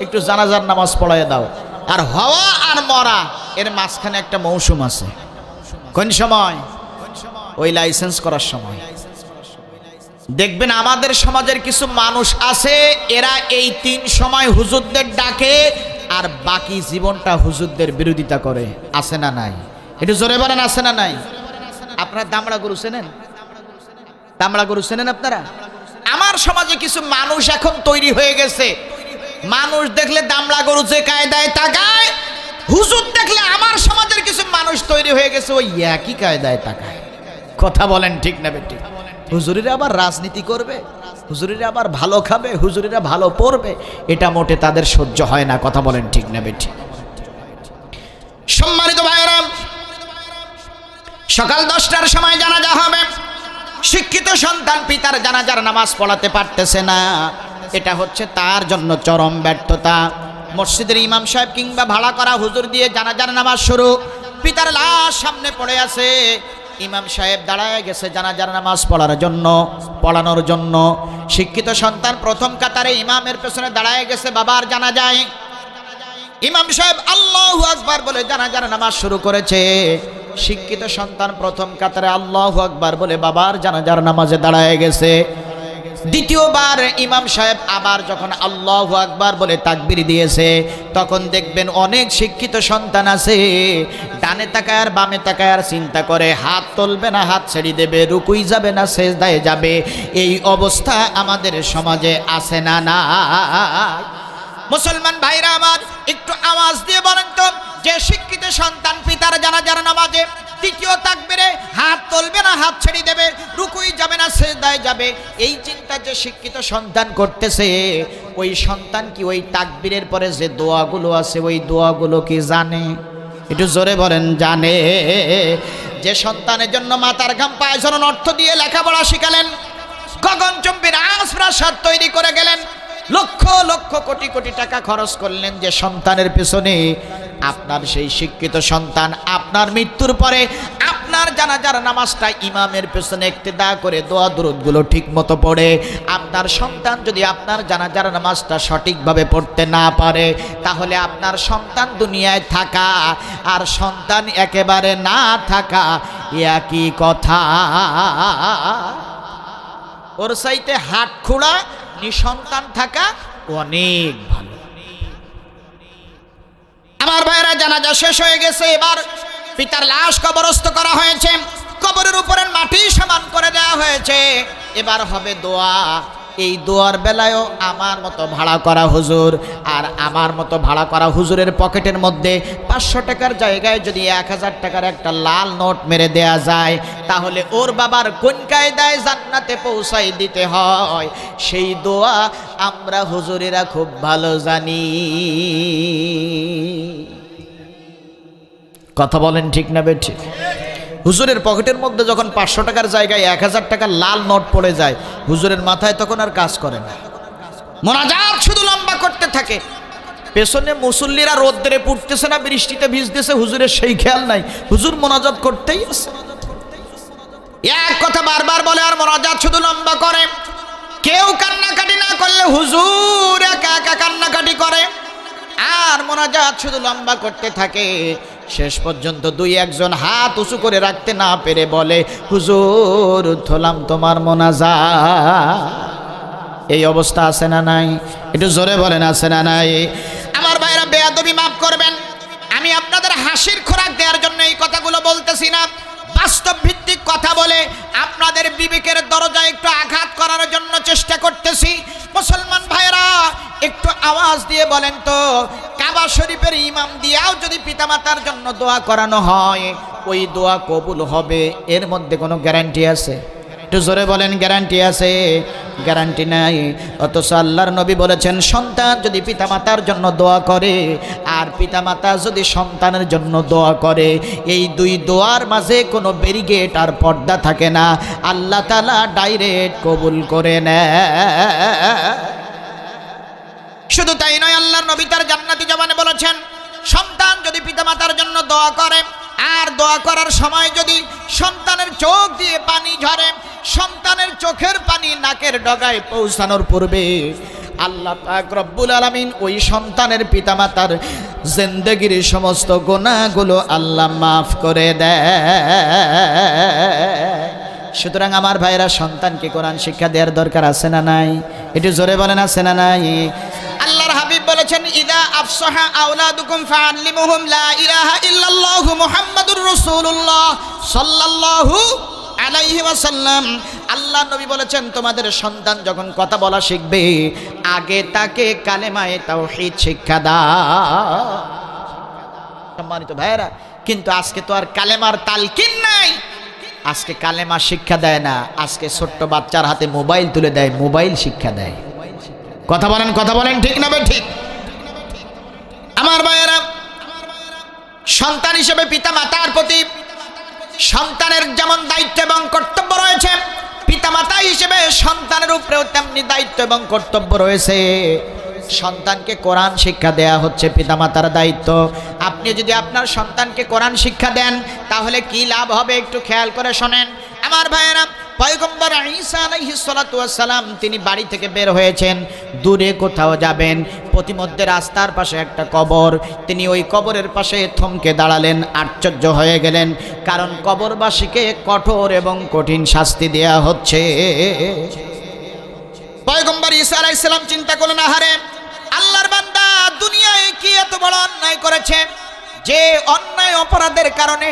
Speaker 1: একটু জানাজার নামাজ পড়ায় দাও। আর হওয়া আর মরা এর মাঝখানে একটা মৌসুম আছে। কোন সময়? ওই লাইসেন্স করার সময়। দেখবেন আমাদের সমাজের কিছু মানুষ আছে, এরা এই 3 সময় হুজুরদের ডাকে আর বাকি জীবনটা হুজুরদের বিরোধিতা করে। আছে না নাই? একটু জোরে বলেন, আছে না নাই? আপনারা দামড়া গরু চেনেন? দামড়া গরু চেনেন আপনারা? আমার সমাজে কিছু মানুষ এখন তৈরি হয়ে গেছে, মানুষ দেখলে দামড়া গরু যে কায়দায় তাকায়, হুজুর দেখলে আমার সমাজের কিছু মানুষ তৈরি হয়ে গেছে ওই একই কায়দায় তাকায়। কথা বলেন ঠিক না বেঠিক? হুজুরিরা আবার রাজনীতি করবে, হুজুরিরা আবার ভালো খাবে, হুজুরিরা ভালো পড়বে, এটা মোটে তাদের সহ্য হয় না। কথা বলেন ঠিক না বেঠিক? সম্মানিত ভাইয়েরা, সকাল 10টার সময় জানাজা হবে। শিক্ষিত সন্তান পিতার জানাজার নামাজ পড়াতে পারতেছে না, এটা হচ্ছে তার জন্য চরম ব্যর্থতা। মসজিদের ইমাম সাহেব কিংবা ভাড়া করা হুজুর দিয়ে জানাজার নামাজ শুরু, পিতার লাশ সামনে পড়ে আছে, ইমাম সাহেব দাঁড়ায় গেছে জানাজার নামাজ পড়ানোর জন্য। শিক্ষিত সন্তান প্রথম কাতারে ইমামের পেছনে দাঁড়ায় গেছে বাবার জানাজায়। ইমাম সাহেব আল্লাহু আকবার বলে জানাজার নামাজ শুরু করেছে। শিক্ষিত সন্তান প্রথম কাতারে আল্লাহু আকবার বলে বাবার জানাজার নামাজে দাঁড়ায় গেছে। দ্বিতীয়বার ইমাম সাহেব আবার যখন আল্লাহু আকবার বলে তাকবীর দিয়েছে, তখন দেখবেন অনেক শিক্ষিত সন্তান আছে, ডানে তাকায় আর বামে তাকায় আর চিন্তা করে, হাত তুলবে না হাত ছেড়ে দেবে, রুকুই যাবে না সেজদায় যাবে। এই অবস্থা আমাদের সমাজে আছে না? না মুসলমান ভাইরা আমার, একটু আওয়াজ দিয়ে বলেন তো, যে শিক্ষিত সন্তান পিতার জানাজার নামাজে দ্বিতীয় তাকবীরে হাত তুলবে না হাত ছেড়ে দেবে, রুকুই যাবে না সিজদায় যাবে, এই চিন্তা যে শিক্ষিত সন্তান করতেছে, ওই সন্তান কি ওই তাকবীরের পরে যে দোয়াগুলো আছে ওই দোয়াগুলো কি জানে? একটু জোরে বলেন, জানে? যে সন্তানের জন্য মাথার ঘাম পায়ে ঝরানোর অর্থ দিয়ে লেখাপড়া শিখালেন, গগনচুম্বী রাজপ্রাসাদ তৈরি করে গেলেন, লক্ষ লক্ষ কোটি কোটি টাকা খরচ করলেন যে সন্তানের পেছনে, আপনার সেই শিক্ষিত সন্তান আপনার মৃত্যুর পরে আপনার জানাজার নামাজটা ইমামের পেছনে ইক্তেদা করে দোয়া দুরূদগুলো ঠিক মতো পড়ে, আপনার সন্তান যদি আপনার জানাজার নামাজটা সঠিকভাবে পড়তে না পারে, তাহলে আপনার সন্তান দুনিয়ায় থাকা আর সন্তান একেবারে না থাকা একই কথা। ওর চাইতে হাত খোড়া নিঃসন্তান থাকা অনেক ভালো। আমার ভাইয়েরা, জানাজা শেষ হয়ে গেছে, এবার পিতার লাশ কবরস্থ করা হয়েছে। কবরের উপরে মাটি সমান করে দেওয়া হয়েছে। এবার হবে দোয়া। এই দোয়ার বেলায়ও আমার মতো ভাড়া করা হুজুর আর আমার মতো ভাড়া করা হুজুরের পকেটের মধ্যে 500 টাকার জায়গায় যদি 1000 টাকার একটা লাল নোট মেরে দেয়া যায়, তাহলে ওর বাবার কোন কায়দায় জান্নাতে পৌঁছাই দিতে হয়, সেই দোয়া আমরা হুজুরেরা খুব ভালো জানি। কথা বলেন ঠিক না বেঠিক? হুজুরের পকেটের মধ্যে যখন 500 টাকার জায়গায় 1000 টাকার লাল নোট পড়ে যায়, হুজুরের মাথায় তখন আর কাজ করে না, মোনাজাত শুধু লম্বা করতে থাকে। পেছনে মুসল্লিরা রোদ্রে পুড়তেছে না বৃষ্টিতে ভিজতেছে, হুজুরের সেই খেয়াল নাই, হুজুর মোনাজাত করতেই আছে। এক কথা বারবার বলে আর মোনাজাত শুধু লম্বা করে। কেউ কান্নাকাটি না করলে হুজুর একা একা কান্নাকাটি করে আর মোনাজাত শুধু লম্বা করতে থাকে। শেষ পর্যন্ত 2-1 হাত উঁচু করে রাখতে না পেরে বলে, হুজুর থলাম তোমার মোনাজাত। এই অবস্থা আছে না নাই? একটু জোরে বলেন আছে না নাই? আমার ভাইরা বেয়াদবি মাফ করবেন, আমি আপনাদের হাসির খোরাক দেওয়ার জন্য এই কথাগুলো বলতেছি না, বাস্তব ভিত্তিক কথা বলে আপনাদের বিবেকের দরজায় একটু আঘাত করার জন্য চেষ্টা করতেছি। মুসলমান ভাইরা একটু আওয়াজ দিয়ে বলেন তো, কাবা শরীফের ইমাম দিয়াও যদি পিতামাতার জন্য দোয়া করানো হয়, ওই দোয়া কবুল হবে, এর মধ্যে কোনো গ্যারান্টি আছে? একটু জোরে বলেন, গ্যারান্টি আছে? গ্যারান্টি নাই। অথচ আল্লাহর নবী বলেছেন, সন্তান যদি পিতামাতার জন্য দোয়া করে আর পিতামাতা যদি সন্তানের জন্য দোয়া করে, এই দুই দোয়ার মাঝে কোনো ব্যারিকেড আর পর্দা থাকে না, আল্লাহ তাআলা ডাইরেক্ট কবুল করে নেয়। শুধু তাই নয়, আল্লাহর নবী তার জান্নাতি জবানে বলেছেন, সন্তান যদি পিতামাতার জন্য দোয়া করে আর দোয়া করার সময় যদি সন্তানের চোখ দিয়ে পানি ঝরে, সন্তানের চোখের পানি নাকের ডগায় পৌঁছানোর পূর্বে আল্লাহ পাক রব্বুল আলামিন ওই সন্তানের পিতামাতার জিন্দেগির সমস্ত গুনাহগুলো আল্লাহ মাফ করে দেয়। সুতরাং আমার ভাইরা, সন্তানকে কোরআন শিক্ষা দেওয়ার দরকার আছে না নাই? একটু জোরে বলেন আছে না নাই? আল্লাহর হাবিব বলেছেন, ইদা আফসাহা আওলাদুকুম ফাআল্লিমুহুম লা ইলাহা ইল্লাল্লাহু মুহাম্মাদুর রাসূলুল্লাহ সাল্লাল্লাহু আলাইহি ওয়াসাল্লাম। আল্লাহ নবী বলেছেন, তোমাদের সন্তান যখন কথা বলা শিখবে, আগে তাকে কালেমায়ে তাওহীদ শিক্ষা দাও। সম্মানিত ভাইরা, কিন্তু আজকে তো আর কালেমার তালকিন নাই, আজকে কালেমা শিক্ষা দেয় না, আজকে ছোট্ট বাচ্চার হাতে মোবাইল তুলে দেয়, মোবাইল শিক্ষা দেয়। কথা বলেন, কথা বলেন ঠিক না ঠিক? আমার ভাইয়েরা, সন্তান হিসেবে পিতা মাতার প্রতি সন্তানের যেমন দায়িত্ব এবং কর্তব্য রয়েছে, পিতামাতা হিসেবে সন্তানের উপরেও তেমনি দায়িত্ব এবং কর্তব্য রয়েছে। সন্তানকে কোরআন শিক্ষা দেয়া হচ্ছে পিতামাতার দায়িত্ব। আপনি যদি আপনার সন্তানকে কোরআন শিক্ষা দেন, তাহলে কি লাভ হবে একটু খেয়াল করে শোনেন। আমার ভাইয়েরা, পয়গম্বর ঈসা আলাইহিস সালাতু ওয়াস সালাম তিনি বাড়ি থেকে বের হয়েছেন, দূরে কোথাও যাবেন, পথিমধ্যে রাস্তার পাশে একটা কবর, তিনি ওই কবরের পাশে থমকে দাঁড়ালেন, আশ্চর্য হয়ে গেলেন, কারণ কবরবাসীকে কঠোর এবং কঠিন শাস্তি দেয়া হচ্ছে। পয়গম্বর ঈসা আলাইহিস সালাম চিন্তা করলেন, আহারে আল্লাহর বান্দা দুনিয়ায় কি এত বড় অন্যায় করেছে, যে অন্যায় অপরাধের কারণে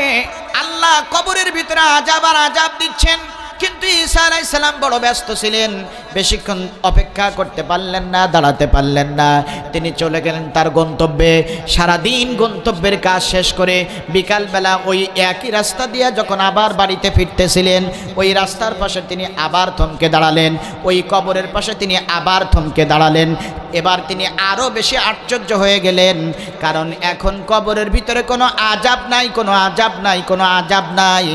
Speaker 1: আল্লাহ কবরের ভিতরে আযাব আর আযাব দিচ্ছেন। কিন্তু ঈসা আলাইহিস সালাম বড় ব্যস্ত ছিলেন, বেশিক্ষণ অপেক্ষা করতে পারলেন না, দাঁড়াতে পারলেন না, তিনি চলে গেলেন তার গন্তব্যে। সারাদিন গন্তব্যের কাজ শেষ করে বিকালবেলা ওই একই রাস্তা দিয়ে যখন আবার বাড়িতে ফিরতেছিলেন, ওই রাস্তার পাশে তিনি আবার থমকে দাঁড়ালেন, ওই কবরের পাশে তিনি আবার থমকে দাঁড়ালেন। এবার তিনি আরও বেশি আশ্চর্য হয়ে গেলেন, কারণ এখন কবরের ভিতরে কোনো আযাব নাই, কোনো আযাব নাই, কোনো আযাব নাই,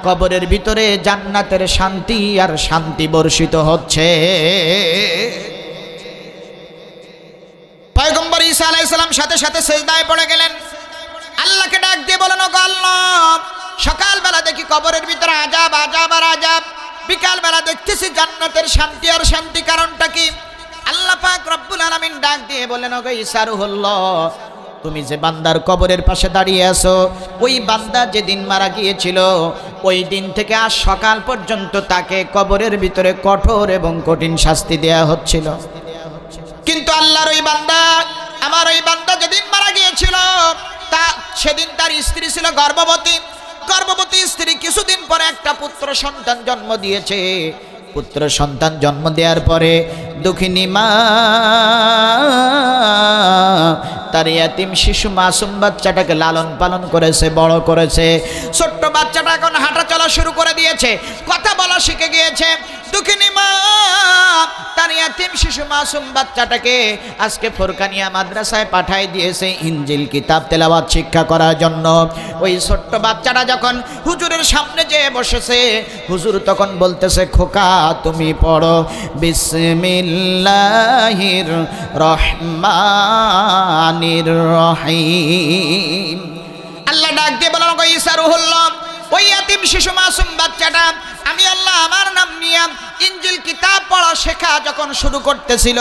Speaker 1: কবরের ভিতরে জান্নাতের শান্তি আর শান্তি বর্ষিত হচ্ছে। পয়গম্বর ঈসা আলাইহিস সালাম সাথে সাথে সিজদায় পড়ে গেলেন, আল্লাহকে ডাক দিয়ে বলেন, ওগো আল্লাহ, সকালবেলা দেখি কবরের ভিতরে আযাব আযাব আর আযাব, বিকালবেলা দেখতেছি জান্নাতের শান্তি আর শান্তি, কারণটা কি? আল্লাহ পাক রব্বুল আলামিন ডাক দিয়ে বললেন, ওগো ঈসা রুহুল্লাহ, তুমি যে বান্দার কবরের পাশে দাঁড়িয়ে আছো, ওই বান্দা যেদিন মারা গিয়েছিল, ওই দিন থেকে আজ সকাল পর্যন্ত তাকে কবরের ভিতরে কঠোর এবং কঠিন শাস্তি দেয়া হচ্ছিল। কিন্তু আল্লাহর ওই বান্দা, আমার ওই বান্দা যেদিন মারা গিয়েছিল, সেদিন তার স্ত্রী ছিল গর্ভবতী। গর্ভবতী স্ত্রী কিছুদিন পরে একটা পুত্র সন্তান জন্ম দিয়েছে। পুত্র সন্তান জন্ম দেওয়ার পরে দুঃখিনী মা তার ইয়াতিম শিশু মাসুম বাচ্চাটাকে লালন পালন করেছে, বড় করেছে। ছোট্ট বাচ্চাটা এখন হাঁটা চলা শুরু করে দিয়েছে, কথা বলা শিখে গিয়েছে। দুঃখিনী মা তার ইয়াতিম শিশু মাসুম বাচ্চাটাকে আজকে ফোরকানিয়া মাদ্রাসায় পাঠাই দিয়েছে ইনজিল কিতাব তেলাওয়াত শিক্ষা করার জন্য। ওই ছোট্ট বাচ্চাটা যখন হুজুরের সামনে যেয়ে বসেছে, হুজুর তখন বলতেছে, খোকা তুমি পড়ো বিসমিল্লাহির রহমানির রহিম। আল্লাহ ডাক দিয়ে বলল, ঈসা রুহুল্লাহ, ওই ইয়াতিম শিশু মাসুম বাচ্চাটা আমি আল্লাহ আমার নাম নিয়ে ইনজিল কিতাব পড়া শেখা যখন শুরু করতেছিল,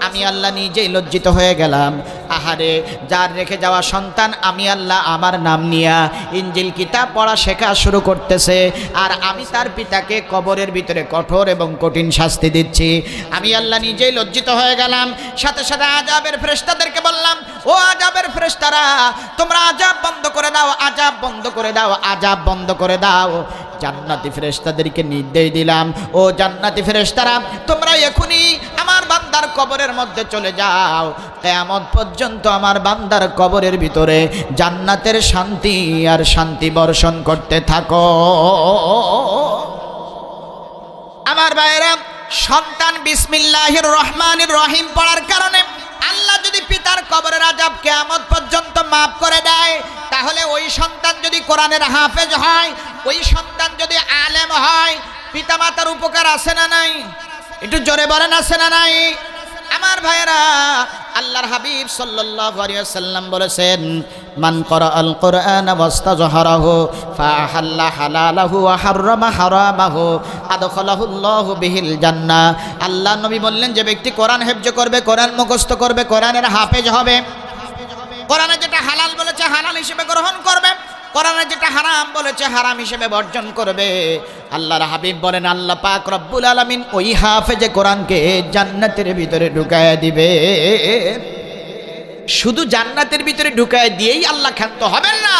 Speaker 1: আমি আল্লাহ নিজেই লজ্জিত হয়ে গেলাম। আহারে, যার রেখে যাওয়া সন্তান আমি আল্লাহ আমার নাম নিয়ে ইনজিল কিতাব পড়া শেখা শুরু করতেছে, আর আমি তার পিতাকে কবরের ভিতরে কঠোর এবং কঠিন শাস্তি দিচ্ছি। আমি আল্লাহ নিজেই লজ্জিত হয়ে গেলাম। সাথে সাথে আযাবের ফেরেশতাদেরকে বললাম, ও আযাবের ফেরেশতারা, তোমরা আযাব বন্ধ করে দাও, আযাব বন্ধ করে দাও, আযাব বন্ধ করে দাও। জান্নাতি ফেরেশতাদেরকে নির্দেশ দিলাম, ও জান্নাতি ফেরেশতারা, তোমরা এখনই আমার বান্দার কবরের মধ্যে চলে যাও, কিয়ামত পর্যন্ত আমার বান্দার কবরের ভিতরে জান্নাতের শান্তি আর শান্তি বর্ষণ করতে থাকো। আমার ভাইরা, সন্তান বিসমিল্লাহির রহমানির রহিম পড়ার কারণে আল্লাহ যদি পিতার কবরের আযাব কিয়ামত পর্যন্ত মাফ করে দেয়, তাহলে ওই সন্তান যদি কোরআনের হাফেজ হয়, ওই সন্তান যদি আলেম হয়, পিতামাতার উপকার আছে না নাই? একটু জোরে বলেন, আছে না নাই? আমার ভাইরা, আল্লাহর হাবিব সাল্লাল্লাহু আলাইহি ওয়াসাল্লাম বলেছেন, মান ক্বারাআল কুরআনা ওয়াস্তাজহারাহু ফাআহাল্লা হালালাহু ওয়া হাররামা হারামাহু আদখালাহুল্লাহু বিহিল জান্নাহ। আল্লাহ নবী বললেন, যে ব্যক্তি কোরআন হেফজ করবে, কোরআন মুখস্থ করবে, কোরআনের হাফেজ হবে, কোরআনে যেটা হালাল বলেছে হালাল হিসেবে গ্রহণ করবে, কোরআনে যেটা হারাম বলেছে হারাম হিসেবে বর্জন করবে, আল্লাহর হাবিব বলেন আল্লাহ পাক রব্বুল আলামিন ওই হাফেজে কোরআনকে জান্নাতের ভিতরে ঢুকায় দিবে। শুধু জান্নাতের ভিতরে ঢুকায় দিয়েই আল্লাহ ক্ষান্ত হবেন না।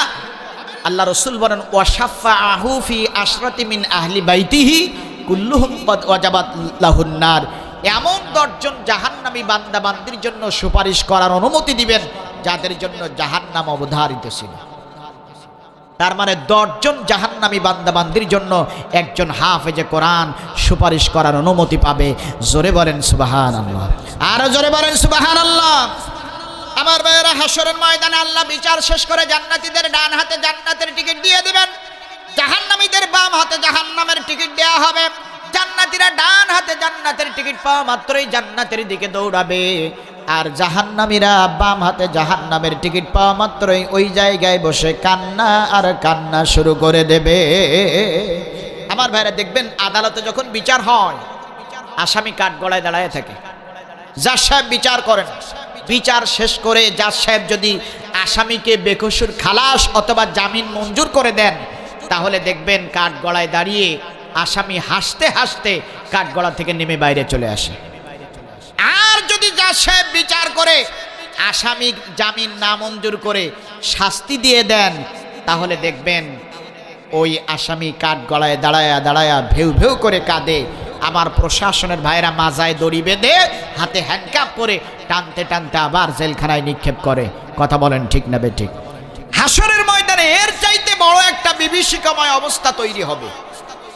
Speaker 1: আল্লাহ রাসূল বলেন, ওয়াশাফাআহু ফি আশরাতি মিন আহলি বাইতিহি কুল্লুহুম ক্বাদ ওয়াজাবাত লাহুন নার। এমন 10 জন জাহান্নামী বান্দা বান্দির জন্য সুপারিশ করার অনুমতি দিবেন যাদের জন্য জাহান্নাম অবধারিত ছিল। তার মানে 10 জন জাহান্নামী বান্দা বান্দির জন্য একজন হাফেজে কোরআন সুপারিশ করার অনুমতি পাবে। জোরে বলেন সুবহানাল্লাহ, আরো জোরে বলেন সুবহানাল্লাহ। আমার ভাইয়েরা, হাসরের ময়দানে আল্লাহ বিচার শেষ করে জান্নাতীদের ডান হাতে জান্নাতের টিকিট দিয়ে দিবেন, জাহান্নামীদের বাম হাতে জাহান্নামের টিকিট দেওয়া হবে। জান্নাতীরা ডান হাতে জান্নাতের টিকিট পাওয়া মাত্রই জান্নাতের দিকে দৌড়াবে, আর জাহান্নামীরা বাম হাতে জাহান্নামের টিকিট পাওয়া মাত্রই ওই জায়গায় বসে কান্না আর কান্না শুরু করে দেবে। আমার ভাইরা, দেখবেন আদালতে যখন বিচার হয়, আসামি কাঠগড়ায় দাঁড়ায় থাকে, জাজ সাহেব বিচার করেন। বিচার শেষ করে জাজ সাহেব যদি আসামিকে বেকসুর খালাস অথবা জামিন মঞ্জুর করে দেন, তাহলে দেখবেন কাঠগড়ায় দাঁড়িয়ে আসামি হাসতে হাসতে কাঠগড়া থেকে নেমে বাইরে চলে আসে। আর যদি জাজ সাহেব বিচার করে আসামি জামিন না মঞ্জুর করে শাস্তি দিয়ে দেন, তাহলে দেখবেন ওই আসামি কাঠগড়ায় দাঁড়ায়া দাঁড়ায়া ভেউ ভেউ করে কাঁদে। আমার প্রশাসনের ভাইরা মাজায় দড়ি বেঁধে হাতে হ্যান্ডকাপ করে টানতে টানতে আবার জেলখানায় নিক্ষেপ করে। কথা বলেন ঠিক না বেঠিক? হাসরের ময়দানে এর চাইতে বড় একটা বিভীষিকাময় অবস্থা তৈরি হবে।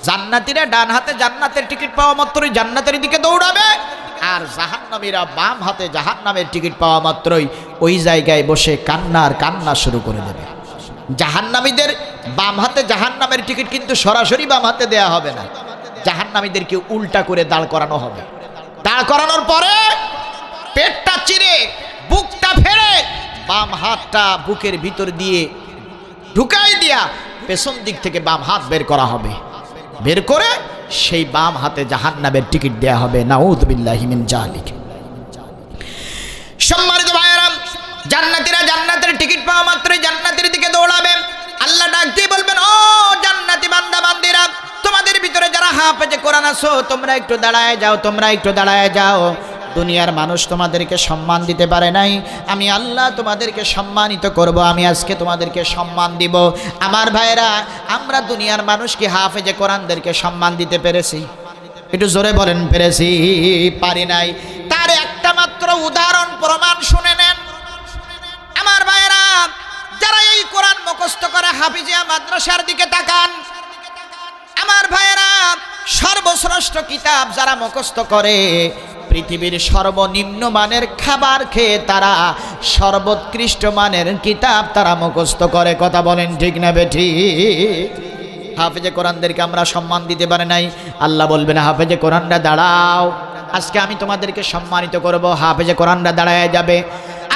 Speaker 1: জান্নাতীরা ডান হাতে জান্নাতের টিকিট পাওয়া মাত্রই জান্নাতের দিকে দৌড়াবে, আর জাহান্নামীরা বাম হাতে জাহান্নামের টিকিট পাওয়া মাত্রই ওই জায়গায় বসে কান্নার কান্না শুরু করে দেবে। জাহান্নামীদের বাম হাতে জাহান্নামের টিকিট কিন্তু সরাসরি বাম হাতে দেয়া হবে না, জাহান্নামীদেরকে উল্টা করে দাঁড় করানো হবে। দাঁড় করানোর পরে পেটটা চিরে বুকটা ফেরে বাম হাতটা বুকের ভিতর দিয়ে ঢুকাই দিয়া পেছন দিক থেকে বাম হাত বের করা হবে। বের করে সেই বাম হাতে জাহান্নামের টিকিট দেয়া হবে। নাউযুবিল্লাহি মিন যালিক। সম্মানিত ভাইয়েরা, জান্নাতীরা জান্নাতের টিকিট পাওয়া মাত্রই জান্নাতের দিকে দৌড়াবে। আল্লাহ ডাক দিয়ে বলবেন, ও জান্নাতি বান্দা বান্দিরা, তোমাদের ভিতরে যারা হাফেজে কোরআন আছো তোমরা একটু দাঁড়ায় যাও, তোমরা একটু দাঁড়ায় যাও।
Speaker 2: দুনিয়ার মানুষ তোমাদেরকে সম্মান দিতে পারে নাই, আমি আল্লাহ তোমাদেরকে সম্মানিত করব, আমি আজকে তোমাদেরকে সম্মান দিব। আমার ভাইরা, আমরা দুনিয়ার মানুষকে হাফেজে কোরআনদেরকে সম্মান দিতে পেরেছি? একটু জোরে বলেন, পেরেছি? পারি নাই। তার একটা মাত্র উদাহরণ প্রমাণ শুনে নেন। আমার ভাইরা, যারা এই কোরআন মুখস্থ করে হাফিজিয়া মাদ্রাসার দিকে তাকান। আমার ভাইরা, সর্বশ্রেষ্ঠ কিতাব যারা মুখস্থ করে, পৃথিবীর সর্বনিম্ন মানের খাবার খেয়ে তারা সর্বোৎকৃষ্ট মানের কিতাব তারা মুখস্থ করে। কথা বলেন ঠিক না বেঠিক? হাফেজে কোরআনদেরকে আমরা সম্মান দিতে পারি নাই। আল্লাহ বলবেন, হাফেজে কোরআনরা দাঁড়াও, আজকে আমি তোমাদেরকে সম্মানিত করব। হাফেজে কোরআনরা দাঁড়ায় যাবে।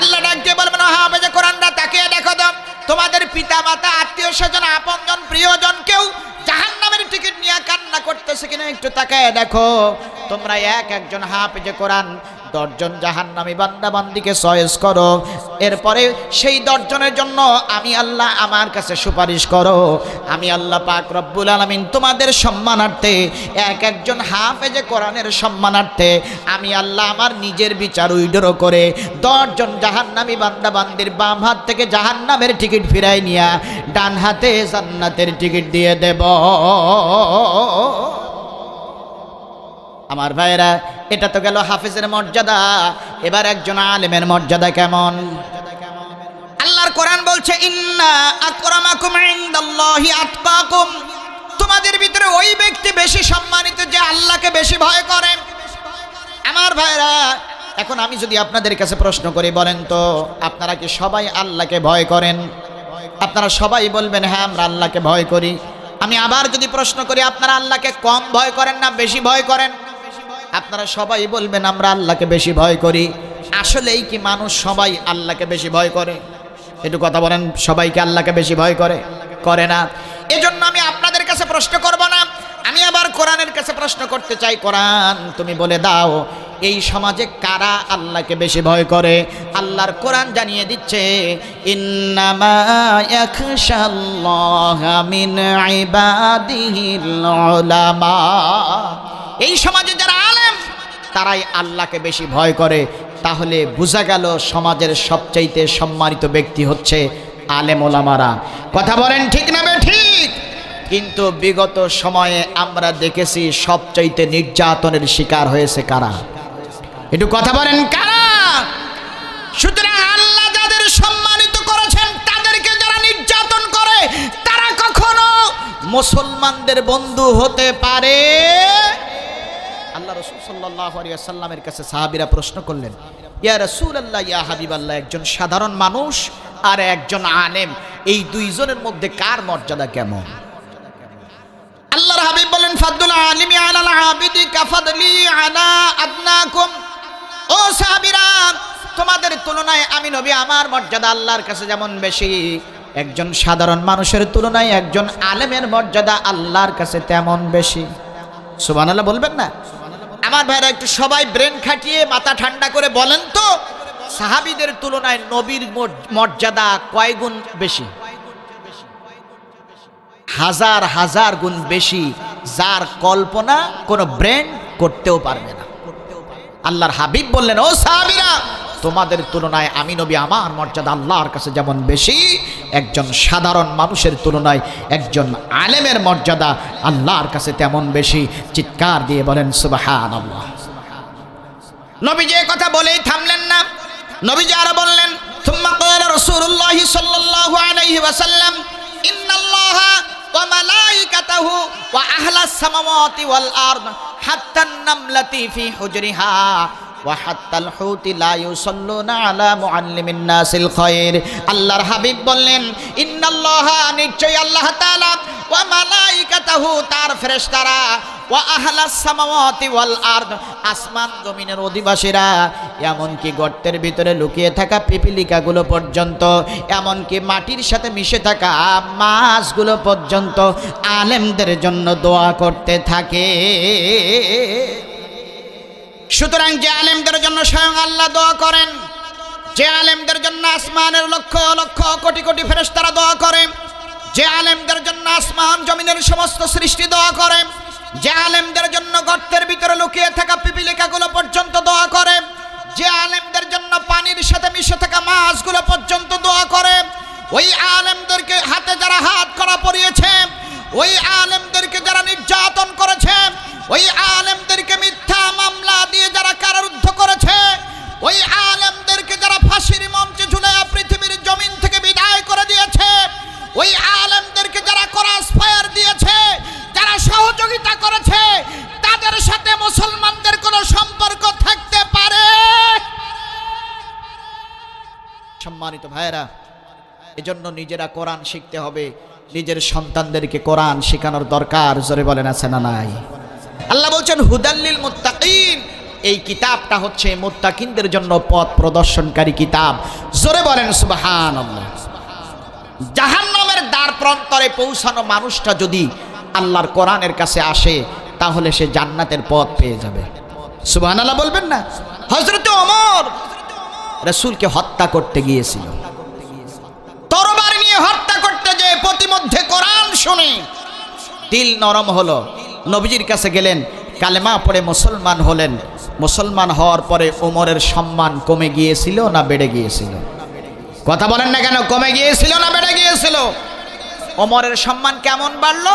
Speaker 2: আল্লাহ ডাকতে বলবেন, হাফেজে কোরআনরা তাকিয়ে দেখো তো, তোমাদের পিতা মাতা, আত্মীয় স্বজন, আপনজন, প্রিয়জন কেউ জাহান্নামের টিকিট নিয়ে কান্না করতেছে কিনা একটু তাকায় দেখো। তোমরা একজন হাফেজে কোরআন 10 জন জাহান্নামী বান্দা বান্দিকে চয়েস করো, এরপরে সেই 10 জনের জন্য আমি আল্লাহ আমার কাছে সুপারিশ করো। আমি আল্লাহ পাক রব্বুল আলামিন তোমাদের সম্মানার্থে, একজন হাফেজে কোরআনের সম্মানার্থে আমি আল্লাহ আমার নিজের বিচার উইড্র করে 10 জন জাহান্নামী বান্দা বান্দির বাম হাত থেকে জাহান্নামের টিকিট ফিরাই নিয়া ডান হাতে জান্নাতের টিকিট দিয়ে দেব। আমার ভাইরা, এটা তো গেল হাফেজের মর্যাদা। এবার একজন আলেমের মর্যাদা কেমন? আল্লাহর কোরআন বলছে, ইন্না আকরামাকুম ইনদাল্লাহি আতকাকুম। তোমাদের ভিতরে ওই ব্যক্তি বেশি সম্মানিত যে আল্লাহকে বেশি ভয় করে। আমার ভাইরা, এখন আমি যদি আপনাদের কাছে প্রশ্ন করি, বলেন তো আপনারা কি সবাই আল্লাহকে ভয় করেন? আপনারা সবাই বলবেন, হ্যাঁ আমরা আল্লাহকে ভয় করি। আমি আবার যদি প্রশ্ন করি, আপনারা আল্লাহকে কম ভয় করেন না বেশি ভয় করেন? আপনারা সবাই বলবেন আমরা আল্লাহকে বেশি ভয় করি। আসলেই কি মানুষ সবাই আল্লাহকে বেশি ভয় করে? একটু কথা বলেন, সবাইকে আল্লাহকে বেশি ভয় করে? করে না। এজন্য আমি আপনাদের কাছে প্রশ্ন করব না, আমি আবার কোরআনের কাছে প্রশ্ন করতে চাই। কোরআন তুমি বলে দাও, এই সমাজে কারা আল্লাহকে বেশি ভয় করে? আল্লাহর কোরআন জানিয়ে দিচ্ছে, ইন্নামা ইয়াখশাল্লাহা মিন ইবাদিহিল উলামা। এই সমাজে যারা আলেম তারাই আল্লাহকে বেশি ভয় করে। তাহলে বোঝা গেল সমাজের সবচাইতে সম্মানিত ব্যক্তি হচ্ছে আলেম ওলামারা। কথা বলেন ঠিক না ঠিক? কিন্তু বিগত সময়ে আমরা দেখেছি সবচাইতে নির্যাতনের শিকার হয়েছে কারা? একটু কথা বলেন, কারা? সুতরাং আল্লাহ যাদের সম্মানিত করেছেন তাদেরকে যারা নির্যাতন করে তারা কখনো মুসলমানদের বন্ধু হতে পারে? আল্লাহ রাসূল সাল্লাল্লাহু আলাইহি ওয়াসাল্লামের কাছে সাহাবীরা প্রশ্ন করলেন, ইয়া রাসূলুল্লাহ, ইয়া হাবিবাল্লাহ, একজন সাধারণ মানুষ আর একজন আলেম, এই দুইজনের মধ্যে কার মর্যাদা কেমন? আল্লাহর হাবিব বলেন, ফাদলুল আলিমি আলাল আবিদি কাফাদলি আলা আদনাকুম। ও সাহাবীরা, তোমাদের তুলনায় আমি নবী, আমার মর্যাদা আল্লাহর কাছে যেমন বেশি, একজন সাধারণ মানুষের তুলনায় একজন আলেমের মর্যাদা আল্লাহর কাছে তেমন বেশি। সুবহানাল্লাহ বলবেন না? আমার ভাইরা, একটু সবাই ব্রেন খাটিয়ে মাথা ঠান্ডা করে বলেন তো, সাহাবীদের তুলনায় নবীর মর্যাদা কয় গুণ বেশি? হাজার হাজার গুণ বেশি, যার কল্পনা কোনো ব্রেন করতেও পারবে না। আল্লাহর হাবিব বললেন, ও সাহাবীরা, তোমাদের তুলনায় আমি নবী, আমার মর্যাদা আল্লাহর কাছে যেমন বেশি, একজন সাধারণ মানুষের তুলনায় একজন আলেমের মর্যাদা আল্লাহর কাছে তেমন বেশি। চিৎকার দিয়ে বলেন সুবহানাল্লাহ। নবীজি এই কথা বলেই থামলেন না। নবীজি আরো বললেন, সুম্মা ক্বালা রাসূলুল্লাহ সাল্লাল্লাহু আলাইহি ওয়াসাল্লাম, ইন্নাল্লাহা ওয়া মালাইকাতাহু ওয়া আহলাস সামাওয়াতি ওয়াল আরদ হাত্তান নামলাতি ফি হুজরিহা ওয়া হাত্তাল হুতি লা ইউসাল্লুনা আলা মুআল্লিমিন নাসিল খায়র। আল্লাহর হাবিব বললেন, ইন্নাল্লাহা, নিশ্চয়ই আল্লাহ তাআলা, ওয়া মালাইকাতাহু, তার ফেরেশতারা, ওয়া আহলাস সামাওয়াতি ওয়াল আরদ, আসমান জমিনের অধিবাসীরা, এমনকি গর্তের ভিতরে লুকিয়ে থাকা পিপিলিকাগুলো পর্যন্ত, এমনকি মাটির সাথে মিশে থাকা মাছগুলো পর্যন্ত আলেমদের জন্য দোয়া করতে থাকে। সুতরাং যে আলেমদের জন্য স্বয়ং আল্লাহ দোয়া করেন, যে আলেমদের জন্য আসমানের লক্ষ লক্ষ কোটি কোটি ফেরেশতারা দোয়া করে, যে আলেমদের জন্য আসমান জমিনের সমস্ত সৃষ্টি দোয়া করে, যে আলেমদের জন্য গর্তের ভিতরে লুকিয়ে থাকা পিপিলিকাগুলো পর্যন্ত দোয়া করে,
Speaker 1: রাতগুলো পর্যন্ত দোয়া করে। ওই আলেমদেরকে হাতে যারা হাত করা পরিয়েছে, ওই আলেমদেরকে যারা নির্যাতন করেছে, ওই আলেমদেরকে মিথ্যা মামলা দিয়ে যারা কারারুদ্ধ করেছে, ওই আলেমদেরকে যারা ফাঁসির মঞ্চে ঝুলাইয়া পৃথিবীর জমিন থেকে বিদায় করে দিয়েছে, ওই আলেমদেরকে যারা ক্রস ফায়ার দিয়েছে, যারা সহযোগিতা করেছে, তাদের সাথে মুসলমানদের কোনো সম্পর্ক থাকতে পারে? সম্মানিত ভাইরা, এজন্য নিজেরা কোরআন শিখতে হবে, নিজের সন্তানদেরকে কোরআন শেখানোর দরকার। জোরে বলেন আছে না নাই? আল্লাহ বলছেন হুদাল্লিল মুত্তাকিন, এই কিতাবটা হচ্ছে মুত্তাকিনদের জন্য পথ প্রদর্শনকারী কিতাব। জোরে বলেন সুবহানাল্লাহ। জাহান্নামের দ্বার প্রান্তরে পৌঁছানো মানুষটা যদি আল্লাহর কোরআনের কাছে আসে, তাহলে সে জান্নাতের পথ পেয়ে যাবে। সুবহানাল্লাহ বলবেন না? হযরত ওমর রাসূলকে হত্যা করতে গিয়েছিল, তরবারি নিয়ে হত্যা করতে যে প্রতিমধ্যে কোরআন শুনে দিল নরম হলো, নবীজির কাছে গেলেন, কালেমা পড়ে মুসলমান হলেন। মুসলমান হওয়ার পরে ওমরের সম্মান কমে গিয়েছিল না বেড়ে গিয়েছিল? কথা বলেন না কেন? কমে গিয়েছিল না বেড়ে গিয়েছিল? ওমরের সম্মান কেমন বাড়লো?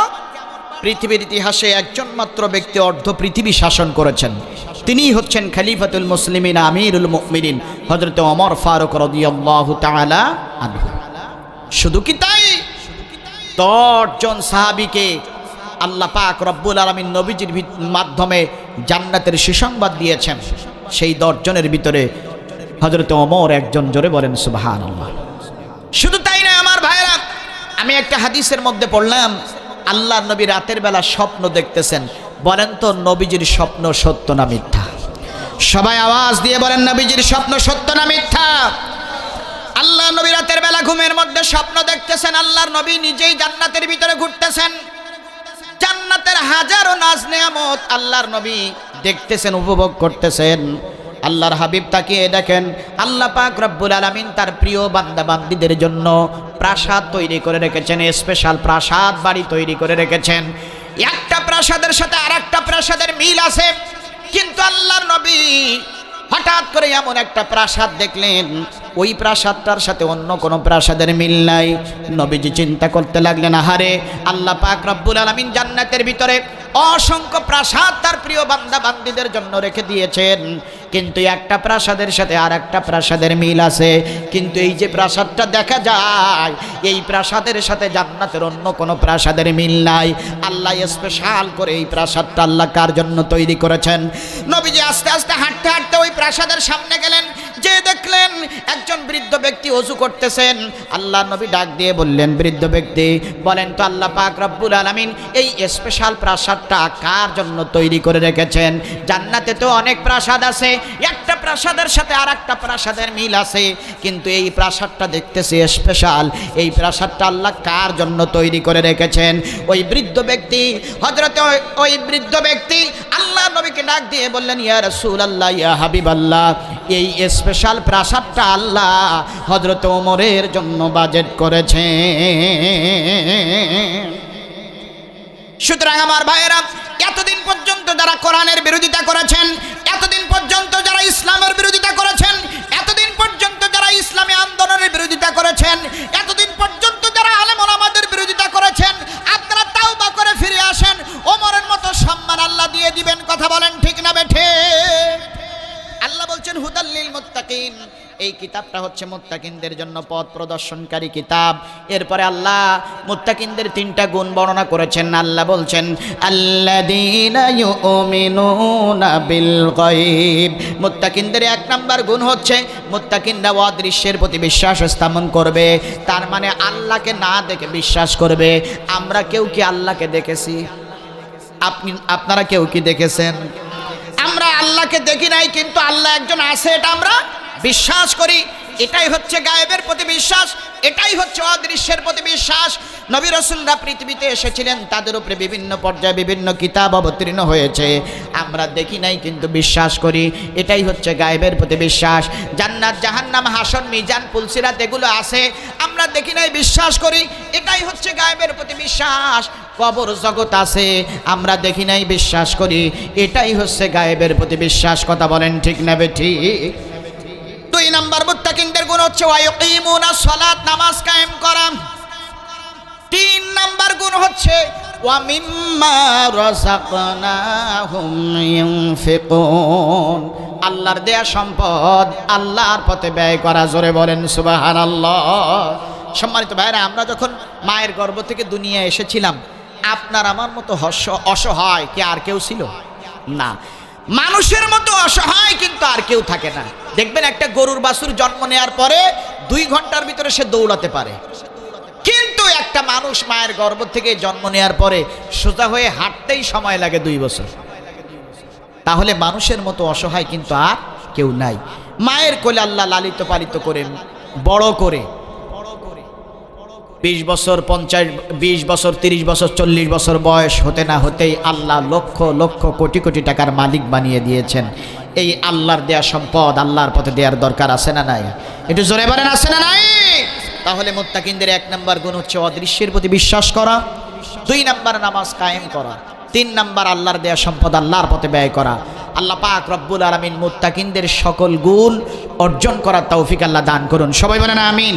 Speaker 1: পৃথিবীর ইতিহাসে একজন মাত্র ব্যক্তি অর্ধ পৃথিবী শাসন করেছেন, তিনিই হচ্ছেন খলিফাতুল মুসলিমিন আমিরুল মুমিনিন হযরত ওমর ফারুক রাদিয়াল্লাহু তাআলা আনহু। শুধু কি তাই? 10 জন সাহাবীকে আল্লাহ পাক রব্বুল আলামিন নবীজির মাধ্যমে জান্নাতের সুসংবাদ দিয়েছেন। সেই 10 জনের ভিতরে হযরত ওমর একজন। জোরে বলেন সুবহানাল্লাহ। শুধু তাই না আমার ভাইরা, আমি একটা হাদিসের মধ্যে পড়লাম, আল্লাহর নবী রাতের বেলা স্বপ্ন দেখতেছেন। বলেন তো নবীজির স্বপ্ন সত্য না মিথ্যা? সবাই আওয়াজ দিয়ে বলেন, নবীজির স্বপ্ন সত্য না মিথ্যা? আল্লাহর নবী রাতের বেলা ঘুমের মধ্যে স্বপ্ন দেখতেছেন, আল্লাহর নবী নিজেই জান্নাতের ভিতরে ঘুরতেছেন। জান্নাতের হাজারো নাজ নেয়ামত আল্লাহর নবী দেখতেছেন, উপভোগ করতেছেন। আল্লাহর হাবিব তাকিয়ে দেখেন, আল্লাহ পাক রব্বুল আলামিন তার প্রিয় বান্দা বান্দীদের জন্য প্রাসাদ তৈরি করে রেখেছেন, স্পেশাল প্রাসাদ বাড়ি তৈরি করে রেখেছেন। একটা প্রাসাদের সাথে আরেকটা প্রাসাদের মিল আছে, কিন্তু আল্লাহর নবী হঠাৎ করে এমন একটা প্রাসাদ দেখলেন, ওই প্রাসাদটার সাথে অন্য কোনো প্রাসাদের মিল নাই। নবীজি চিন্তা করতে লাগলেন, আহারে আল্লাহ পাক রব্বুল আলামিন জান্নাতের ভিতরে অসংখ্য প্রাসাদ তার প্রিয় বান্দা বান্দীদের জন্য রেখে দিয়েছেন, কিন্তু একটা প্রাসাদের সাথে আর একটা প্রাসাদের মিল আছে, কিন্তু এই যে প্রাসাদটা দেখা যায়, এই প্রাসাদের সাথে জান্নাতের অন্য কোনো প্রাসাদের মিল নাই। আল্লাহ স্পেশাল করে এই প্রাসাদটা আল্লাহ কার জন্য তৈরি করেছেন? নবীজি আস্তে আস্তে হাঁটতে হাঁটতে ওই প্রাসাদের সামনে গেলেন, যে দেখলেন একজন বৃদ্ধ ব্যক্তি ওযু করতেছেন। আল্লাহ নবী ডাক দিয়ে বললেন, বৃদ্ধ ব্যক্তি বলেন তো আল্লাহ পাক রব্বুল আলামিন এই স্পেশাল প্রাসাদটা কার জন্য তৈরি করে রেখেছেন? জান্নাতে তো অনেক প্রাসাদ আছে, একটা প্রাসাদের সাথে আর একটা প্রাসাদের মিল আছে, কিন্তু এই প্রাসাদটা দেখতেছি স্পেশাল, এই প্রাসাদটা আল্লাহ কার জন্য তৈরি করে রেখেছেন? ওই বৃদ্ধ ব্যক্তি হযরতে ওই বৃদ্ধ ব্যক্তি আল্লাহ নবীকে ডাক দিয়ে বললেন, ইয়া রাসূলুল্লাহ, ইয়া হাবিবাল্লাহ, এই স্পেশাল প্রাসাদটা আল্লাহ হযরত ওমরের জন্য বাজেট করেছেন। সুতরাং আমার ভাইয়েরা, এতদিন পর্যন্ত যারা কোরআনের বিরোধিতা করেছেন, এতদিন পর্যন্ত যারা ইসলামের বিরোধিতা করেছেন, এতদিন পর্যন্ত যারা ইসলামী আন্দোলনের বিরোধিতা করেছেন, এতদিন পর্যন্ত যারা আলেম ওলামাদের বিরোধিতা করেছেন, আপনারা তাওবা করে ফিরে আসেন, ওমরের মতো সম্মান আল্লাহ দিয়ে দিবেন। কথা বলেন ঠিক না বেঠে? আল্লাহ বলছেন হুদাল্লিল মুত্তাকিন, এই কিতাবটা হচ্ছে মুত্তাকিনদের জন্য পথ প্রদর্শনকারী কিতাব। এরপরে আল্লাহ মুত্তাকিনদের 3টা গুণ বর্ণনা করেছেন। আল্লাহ বলছেন, আল্লাযীনা ইউমিনুনা বিল গায়ব। মুত্তাকিনদের 1 নাম্বার গুণ হচ্ছে মুত্তাকিনরা অদৃশ্যের প্রতি বিশ্বাস স্থাপন করবে, তার মানে আল্লাহকে না দেখে বিশ্বাস করবে। আমরা কেউ কি আল্লাহকে দেখেছি? আপনারা কেউ কি দেখেছেন? আমরা আল্লাহকে দেখি নাই, কিন্তু আল্লাহ একজন আছে এটা আমরা বিশ্বাস করি। এটাই হচ্ছে গায়েবের প্রতি বিশ্বাস, এটাই হচ্ছে অদৃশ্যের প্রতি বিশ্বাস। নবী রাসূলরা পৃথিবীতে এসেছিলেন, তাদের উপরে বিভিন্ন পর্যায়ে বিভিন্ন কিতাব অবতীর্ণ হয়েছে, আমরা দেখি নাই কিন্তু বিশ্বাস করি। এটাই হচ্ছে গায়েবের প্রতি বিশ্বাস। জান্নাত জাহান্নাম হাসর মিজান পুলসিরাত এগুলো আছে, আমরা দেখি নাই বিশ্বাস করি। এটাই হচ্ছে গায়েবের প্রতি বিশ্বাস। কবর জগৎ আছে, আমরা দেখি নাই বিশ্বাস করি। এটাই হচ্ছে গায়েবের প্রতি বিশ্বাস। কথা বলেন ঠিক না বেঠিক? 2 নাম্বার মুত্তাকিনদের গুণ হচ্ছে ওয়ায়ুকিমুনাস সালাত, নামাজ কায়েম করা। 3 নাম্বার গুণ হচ্ছে ওয়া মিম্মা রাযাকনাহুম ইউনফিকুন, আল্লাহর দেয়া সম্পদ আল্লাহর পথে ব্যয় করা। জোরে বলেন সুবহানাল্লাহ। সম্মানিত ভাইরা, আমরা যখন মায়ের গর্ভ থেকে দুনিয়ায় এসেছিলাম, আপনার আমার মতো অসহায় কি আর কেউ ছিল? না। মানুষের মতো অসহায় কিন্তু আর কেউ থাকে না। দেখবেন একটা গরুর বাছুর জন্ম নেওয়ার পরে 2 ঘন্টার ভিতরে সে দৌড়াতে পারে, কিন্তু একটা মানুষ মায়ের গর্ভ থেকে জন্ম নেওয়ার পরে সোজা হয়ে হাঁটতেই সময় লাগে 2 বছর। তাহলে মানুষের মতো অসহায় কিন্তু আর কেউ নাই। মায়ের কোলে আল্লাহ লালিত পালিত করে বড় করে 20 বছর 50 20 বছর 30 বছর 40 বছর বয়স হতে না হতেই আল্লাহ লক্ষ লক্ষ কোটি কোটি টাকার মালিক বানিয়ে দিয়েছেন। এই আল্লাহর দেয়া সম্পদ আল্লাহর পথে দেওয়ার দরকার আছে না নাই? একটু জোরে বলেন আছে না নাই? তাহলে মুত্তাকিনদের 1 নাম্বার গুণ হচ্ছে অদৃশ্যের প্রতি বিশ্বাস করা, 2 নাম্বার নামাজ কায়েম করা, 3 নাম্বার আল্লাহর দেয়া সম্পদ আল্লাহর পথে ব্যয় করা। আল্লাহ পাক রব্বুল আলামিন মুত্তাকিনদের সকল গুণ অর্জন করার তৌফিক আল্লাহ দান করুন। সবাই বলেন আমিন।